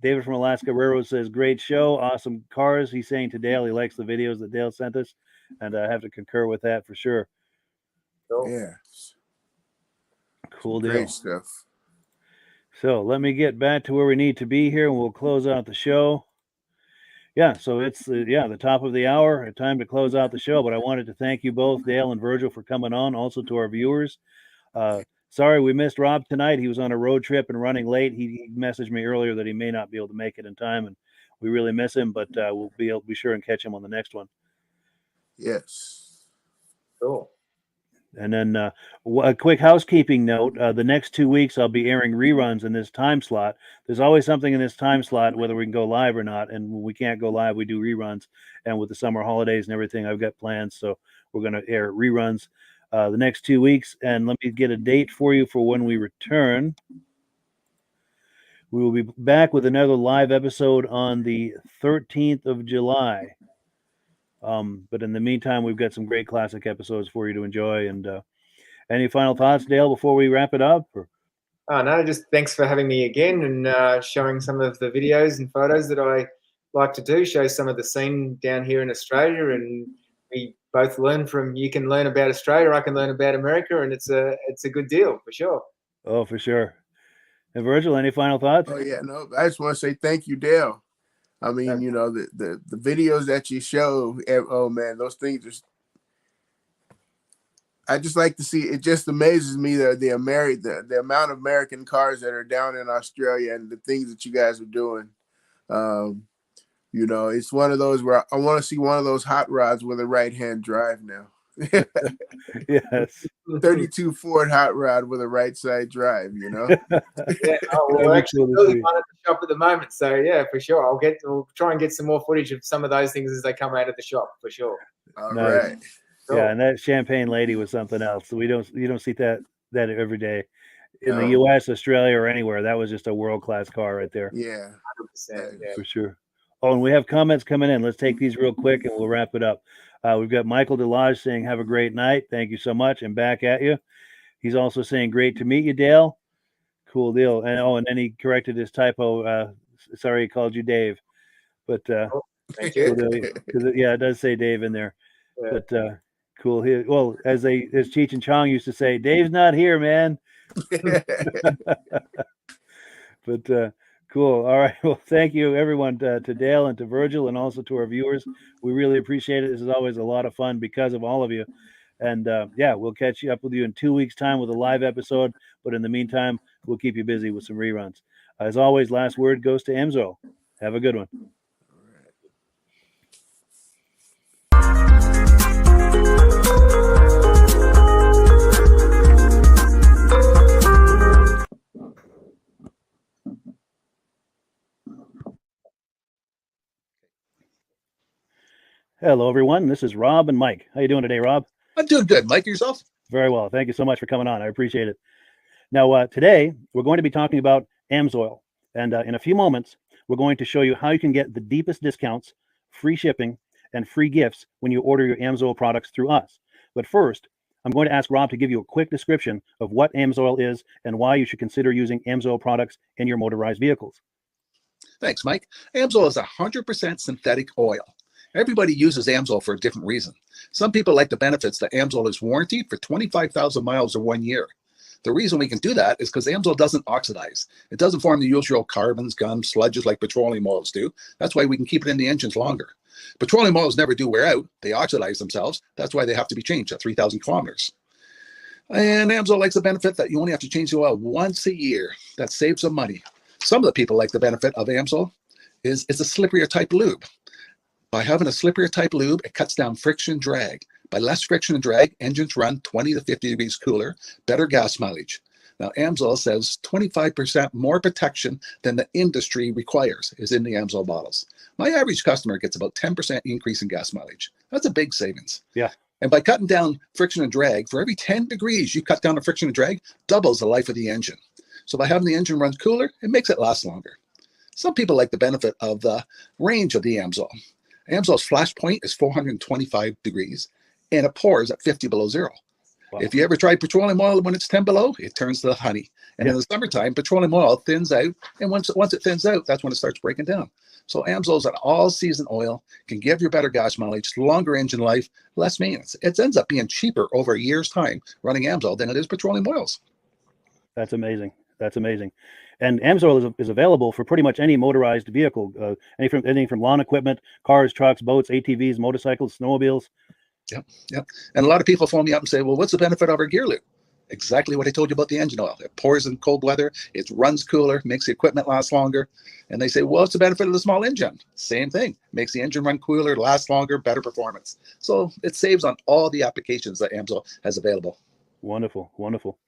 Speaker 1: David from Alaska Railroad says, great show, awesome cars. He's saying to Dale he likes the videos that Dale sent us, and I have to concur with that for sure.
Speaker 3: Yeah.
Speaker 1: Cool deal.
Speaker 3: Great stuff.
Speaker 1: So let me get back to where we need to be here, and we'll close out the show. Yeah, so it's the top of the hour, time to close out the show. But I wanted to thank you both, Dale and Virgil, for coming on. Also to our viewers. Sorry we missed Rob tonight. He was on a road trip and running late. He messaged me earlier that he may not be able to make it in time, and we really miss him. But we'll be sure and catch him on the next one.
Speaker 3: Yes.
Speaker 2: Cool.
Speaker 1: And then a quick housekeeping note. The next 2 weeks, I'll be airing reruns in this time slot. There's always something in this time slot, whether we can go live or not. And when we can't go live, we do reruns. And with the summer holidays and everything, I've got plans. So we're going to air reruns the next 2 weeks. And let me get a date for you for when we return. We will be back with another live episode on the 13th of July. But in the meantime, we've got some great classic episodes for you to enjoy. And any final thoughts, Dale, before we wrap it up? Or?
Speaker 2: Oh, no, just thanks for having me again and showing some of the videos and photos that I like to do, show some of the scene down here in Australia. And we both learn from, you can learn about Australia, I can learn about America, and it's a good deal for sure.
Speaker 1: Oh, for sure. And Virgil, any final thoughts?
Speaker 3: Oh, yeah, no, I just want to say thank you, Dale. I mean, you know, the videos that you show, oh man, those things just, I just like to see, it just amazes me the amount of American cars that are down in Australia and the things that you guys are doing. You know, it's one of those where I want to see one of those hot rods with a right-hand drive now.
Speaker 1: Yes.
Speaker 3: 32 Ford hot rod with a right side drive, you know.
Speaker 2: Yeah, we're actually really fun at the shop at the moment, so yeah, for sure. We'll try and get some more footage of some of those things as they come out of the shop, for sure.
Speaker 3: All right.
Speaker 2: Cool.
Speaker 1: Yeah, and that champagne lady was something else. So you don't see that every day in the U.S., Australia, or anywhere. That was just a world-class car right there.
Speaker 3: Yeah,
Speaker 2: 100%. Yeah,
Speaker 1: for sure. Oh, and we have comments coming in. Let's take these real quick, and we'll wrap it up. We've got Michael Delage saying, have a great night. Thank you so much. And back at you. He's also saying, great to meet you, Dale. Cool deal. And then he corrected his typo. Sorry, he called you Dave. But
Speaker 2: thank you.
Speaker 1: It does say Dave in there.
Speaker 2: Yeah.
Speaker 1: But cool. Well, as Cheech and Chong used to say, Dave's not here, man. But cool. All right. Well, thank you, everyone, to Dale and to Virgil and also to our viewers. We really appreciate it. This is always a lot of fun because of all of you. And, we'll catch up with you in 2 weeks' time with a live episode. But in the meantime, we'll keep you busy with some reruns. As always, last word goes to Emzo. Have a good one. Hello, everyone. This is Rob and Mike. How you doing today, Rob?
Speaker 7: I'm doing good. Mike, yourself?
Speaker 1: Very well. Thank you so much for coming on. I appreciate it. Now, today, we're going to be talking about AMSOIL. And in a few moments, we're going to show you how you can get the deepest discounts free shipping, and free gifts when you order your AMSOIL products through us. But first, I'm going to ask Rob to give you a quick description of what AMSOIL is and why you should consider using AMSOIL products in your motorized vehicles.
Speaker 7: Thanks, Mike. AMSOIL is 100% synthetic oil. Everybody uses AMSOIL for a different reason. Some people like the benefits that AMSOIL is warranted for 25,000 miles or 1 year. The reason we can do that is because AMSOIL doesn't oxidize. It doesn't form the usual carbons, gums, sludges like petroleum oils do. That's why we can keep it in the engines longer. Petroleum oils never do wear out. They oxidize themselves. That's why they have to be changed at 3,000 kilometers. And AMSOIL likes the benefit that you only have to change the oil once a year. That saves some money. Some of the people like the benefit of AMSOIL is it's a slipperier type lube. By having a slipperier type lube, it cuts down friction and drag. By less friction and drag, engines run 20 to 50 degrees cooler, better gas mileage. Now, AMSOIL says 25% more protection than the industry requires is in the AMSOIL bottles. My average customer gets about 10% increase in gas mileage. That's a big savings.
Speaker 1: Yeah.
Speaker 7: And by cutting down friction and drag, for every 10 degrees you cut down the friction and drag, doubles the life of the engine. So by having the engine run cooler, it makes it last longer. Some people like the benefit of the range of the AMSOIL. AMSOIL's flash point is 425 degrees, and it pours at 50 below zero. Wow. If you ever tried petroleum oil when it's 10 below, it turns to honey. And in the summertime, petroleum oil thins out, and once it thins out, that's when it starts breaking down. So AMSOIL is an all-season oil, can give you better gas mileage, longer engine life, less maintenance. It ends up being cheaper over a year's time running AMSOIL than it is petroleum oils.
Speaker 1: That's amazing. That's amazing. And AMSOIL is available for pretty much any motorized vehicle, anything from lawn equipment, cars, trucks, boats, ATVs, motorcycles, snowmobiles.
Speaker 7: Yep. And a lot of people phone me up and say, well, what's the benefit of our gear lube? Exactly what I told you about the engine oil. It pours in cold weather, it runs cooler, makes the equipment last longer. And they say, well, what's the benefit of the small engine? Same thing. Makes the engine run cooler, last longer, better performance. So it saves on all the applications that AMSOIL has available.
Speaker 1: Wonderful, wonderful.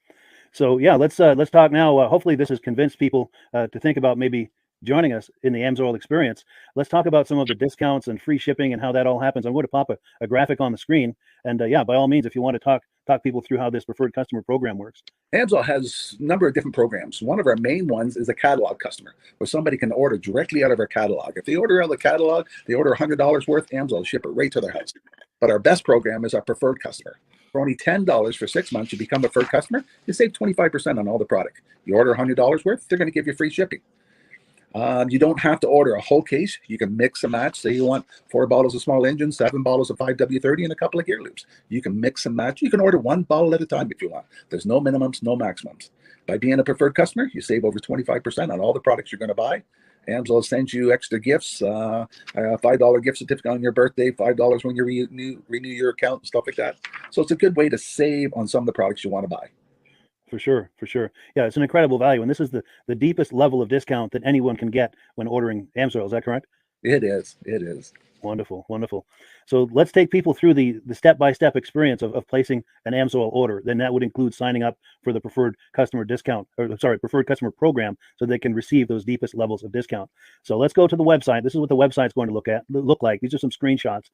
Speaker 1: So yeah, let's talk now. Hopefully this has convinced people to think about maybe joining us in the AMSOIL experience. Let's talk about some of the discounts and free shipping and how that all happens. I'm going to pop a graphic on the screen. And yeah, by all means, if you want to talk people through how this preferred customer program works.
Speaker 7: AMSOIL has a number of different programs. One of our main ones is a catalog customer, where somebody can order directly out of our catalog. If they order out of the catalog, they order $100 worth, AMSOIL will ship it right to their house. But our best program is our preferred customer. For only $10 for 6 months, you become a preferred customer, you save 25% on all the product. You order $100 worth, they're going to give you free shipping. You don't have to order a whole case. You can mix and match. Say you want 4 bottles of small engine, 7 bottles of 5W30, and a couple of gear loops. You can mix and match. You can order 1 bottle at a time if you want. There's no minimums, no maximums. By being a preferred customer, you save over 25% on all the products you're going to buy. AMSOIL sends you extra gifts, a $5 gift certificate on your birthday, $5 when you renew your account, and stuff like that. So it's a good way to save on some of the products you want to buy.
Speaker 1: For sure, for sure. Yeah, it's an incredible value. And this is the deepest level of discount that anyone can get when ordering AMSOIL. Is that correct?
Speaker 7: It is. It is.
Speaker 1: Wonderful, wonderful. So let's take people through the step-by-step experience of placing an AMSOIL order. Then that would include signing up for the preferred customer preferred customer program, so they can receive those deepest levels of discount. So let's go to the website. This is what the website's going to look like. These are some screenshots.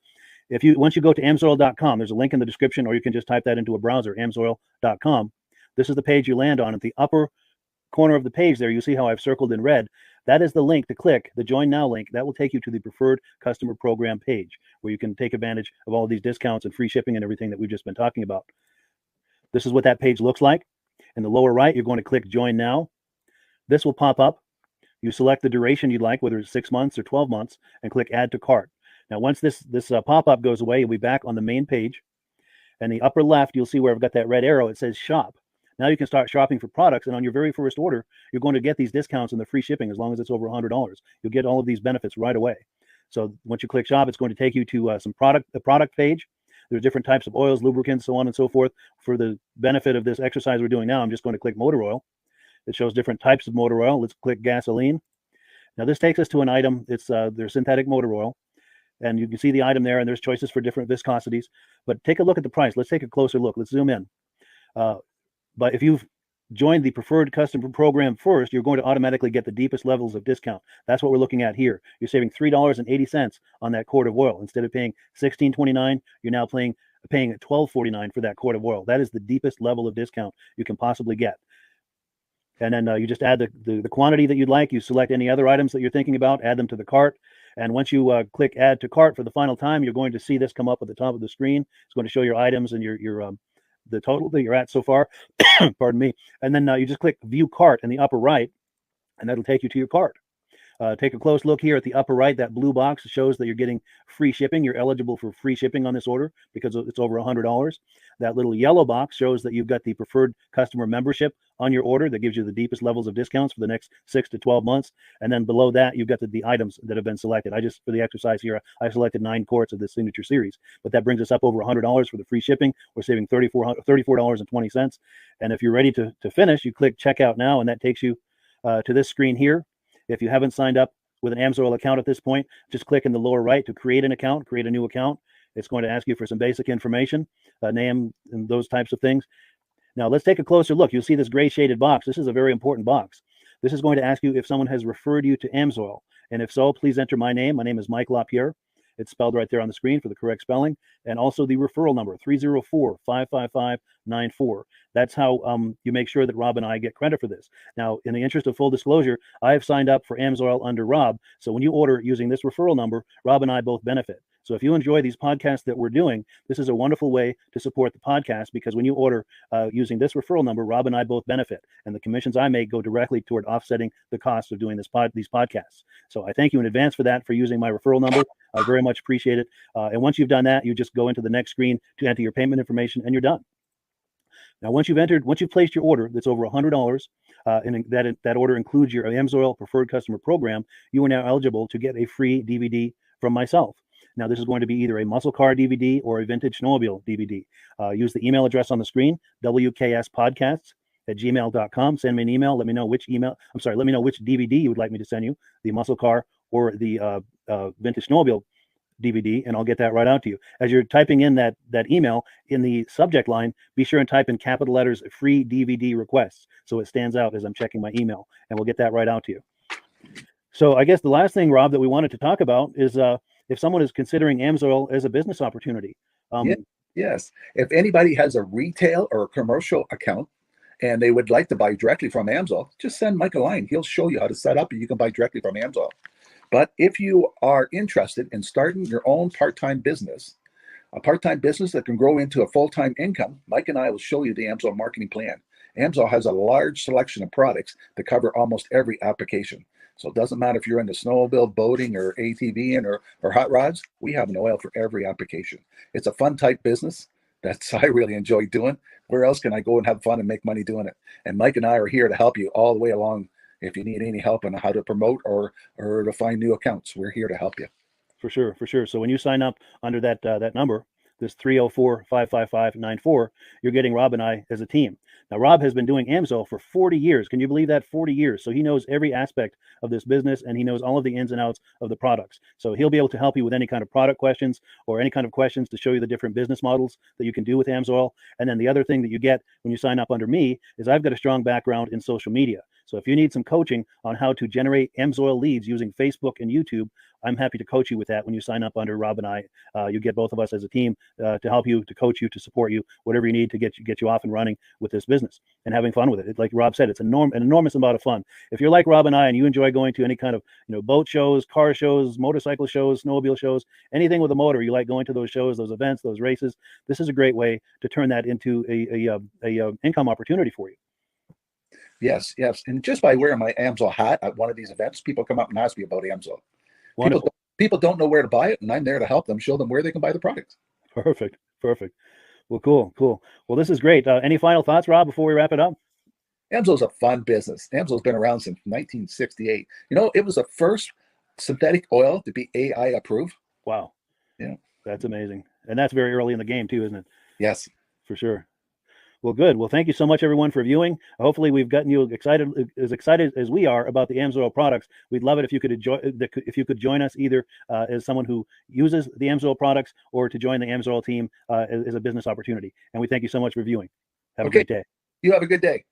Speaker 1: Once you go to amsoil.com, there's a link in the description, or you can just type that into a browser, amsoil.com. This is the page you land on. At the upper corner of the page there, you see how I've circled in red. That is the link to click, the Join Now link. That will take you to the Preferred Customer Program page, where you can take advantage of all of these discounts and free shipping and everything that we've just been talking about. This is what that page looks like. In the lower right, you're going to click Join Now. This will pop up. You select the duration you'd like, whether it's 6 months or 12 months, and click Add to Cart. Now, once this pop-up goes away, you'll be back on the main page. And the upper left, you'll see where I've got that red arrow. It says Shop. Now you can start shopping for products, and on your very first order, you're going to get these discounts and the free shipping as long as it's over $100. You'll get all of these benefits right away. So once you click Shop, it's going to take you to the product page. There's different types of oils, lubricants, so on and so forth. For the benefit of this exercise we're doing now, I'm just going to click motor oil. It shows different types of motor oil. Let's click gasoline. Now this takes us to an item. It's their synthetic motor oil. And you can see the item there, and there's choices for different viscosities. But take a look at the price. Let's take a closer look. Let's zoom in. But if you've joined the preferred customer program first, you're going to automatically get the deepest levels of discount. That's what we're looking at here. You're saving $3.80 on that quart of oil. Instead of paying $16.29, you're now paying $12.49 for that quart of oil. That is the deepest level of discount you can possibly get. And then you just add the quantity that you'd like. You select any other items that you're thinking about, add them to the cart. And once you click add to cart for the final time, you're going to see this come up at the top of the screen. It's going to show your items and your the total that you're at so far. Pardon me. And then you just click view cart in the upper right, and that'll take you to your cart. Take a close look here at the upper right. That blue box shows that you're getting free shipping. You're eligible for free shipping on this order because it's over $100. That little yellow box shows that you've got the preferred customer membership on your order that gives you the deepest levels of discounts for the next 6 to 12 months. And then below that, you've got the items that have been selected. For the exercise here, I selected 9 quarts of the Signature Series, but that brings us up over $100 for the free shipping. We're saving $34.20. And if you're ready to finish, you click checkout now, and that takes you to this screen here. If you haven't signed up with an AMSOIL account at this point, just click in the lower right to create an account, create a new account. It's going to ask you for some basic information, name and those types of things. Now let's take a closer look. You'll see this gray shaded box. This is a very important box. This is going to ask you if someone has referred you to AMSOIL. And if so, please enter my name. My name is Mike LaPierre. It's spelled right there on the screen for the correct spelling. And also the referral number, 304-555-94. That's how you make sure that Rob and I get credit for this. Now, in the interest of full disclosure, I have signed up for AMSOIL under Rob. So when you order using this referral number, Rob and I both benefit. So if you enjoy these podcasts that we're doing, this is a wonderful way to support the podcast, because when you order using this referral number, Rob and I both benefit. And the commissions I make go directly toward offsetting the cost of doing these podcasts. So I thank you in advance for that, for using my referral number. I very much appreciate it. And once you've done that, you just go into the next screen to enter your payment information, and you're done. Now, once you've placed your order that's over $100, and that order includes your AMSOIL Preferred Customer Program, you are now eligible to get a free DVD from myself. Now, this is going to be either a muscle car DVD or a vintage snowmobile DVD. Use the email address on the screen, wkspodcasts@gmail.com. Send me an email. Let me know which DVD you would like me to send you, the muscle car or the vintage snowmobile DVD, and I'll get that right out to you. As you're typing in that email, in the subject line, be sure and type in capital letters free DVD requests, so it stands out as I'm checking my email, and we'll get that right out to you. So I guess the last thing, Rob, that we wanted to talk about is if someone is considering AMSOIL as a business opportunity.
Speaker 7: Yes. If anybody has a retail or a commercial account and they would like to buy directly from AMSOIL, just send Mike a line. He'll show you how to set up, and you can buy directly from AMSOIL. But if you are interested in starting your own part-time business, a part-time business that can grow into a full-time income, Mike and I will show you the AMSOIL marketing plan. AMSOIL has a large selection of products that cover almost every application. So it doesn't matter if you're into snowmobile, boating, or ATVing, or hot rods. We have an oil for every application. It's a fun type business that's I really enjoy doing. Where else can I go and have fun and make money doing it? And Mike and I are here to help you all the way along. If you need any help on how to promote or to find new accounts, we're here to help you.
Speaker 1: For sure. So when you sign up under that number, this 304-555-94, you're getting Rob and I as a team. Now, Rob has been doing AMSOIL for 40 years. Can you believe that? 40 years. So he knows every aspect of this business, and he knows all of the ins and outs of the products. So he'll be able to help you with any kind of product questions or any kind of questions to show you the different business models that you can do with AMSOIL. And then the other thing that you get when you sign up under me is I've got a strong background in social media. So if you need some coaching on how to generate AMSOIL leads using Facebook and YouTube, I'm happy to coach you with that when you sign up under Rob and I. You get both of us as a team to help you, to coach you, to support you, whatever you need to get you off and running with this business and having fun with it. Like Rob said, it's an enormous amount of fun. If you're like Rob and I and you enjoy going to any kind of boat shows, car shows, motorcycle shows, snowmobile shows, anything with a motor, you like going to those shows, those events, those races, this is a great way to turn that into a income opportunity for you.
Speaker 7: Yes. And just by wearing my AMSOIL hat at one of these events, people come up and ask me about AMSOIL. People don't know where to buy it, and I'm there to help them, show them where they can buy the product. Perfect.
Speaker 1: Well, cool. Well, this is great. Any final thoughts, Rob, before we wrap it up?
Speaker 7: AMSOIL's a fun business. AMSOIL's been around since 1968. It was the first synthetic oil to be AI approved.
Speaker 1: Wow.
Speaker 7: Yeah.
Speaker 1: That's amazing. And that's very early in the game too, isn't it?
Speaker 7: Yes.
Speaker 1: For sure. Well, good. Well, thank you so much, everyone, for viewing. Hopefully, we've gotten you excited as we are about the AMSOIL products. We'd love it if you could join us either as someone who uses the AMSOIL products or to join the AMSOIL team as a business opportunity. And we thank you so much for viewing. Have a great day.
Speaker 7: You have a good day.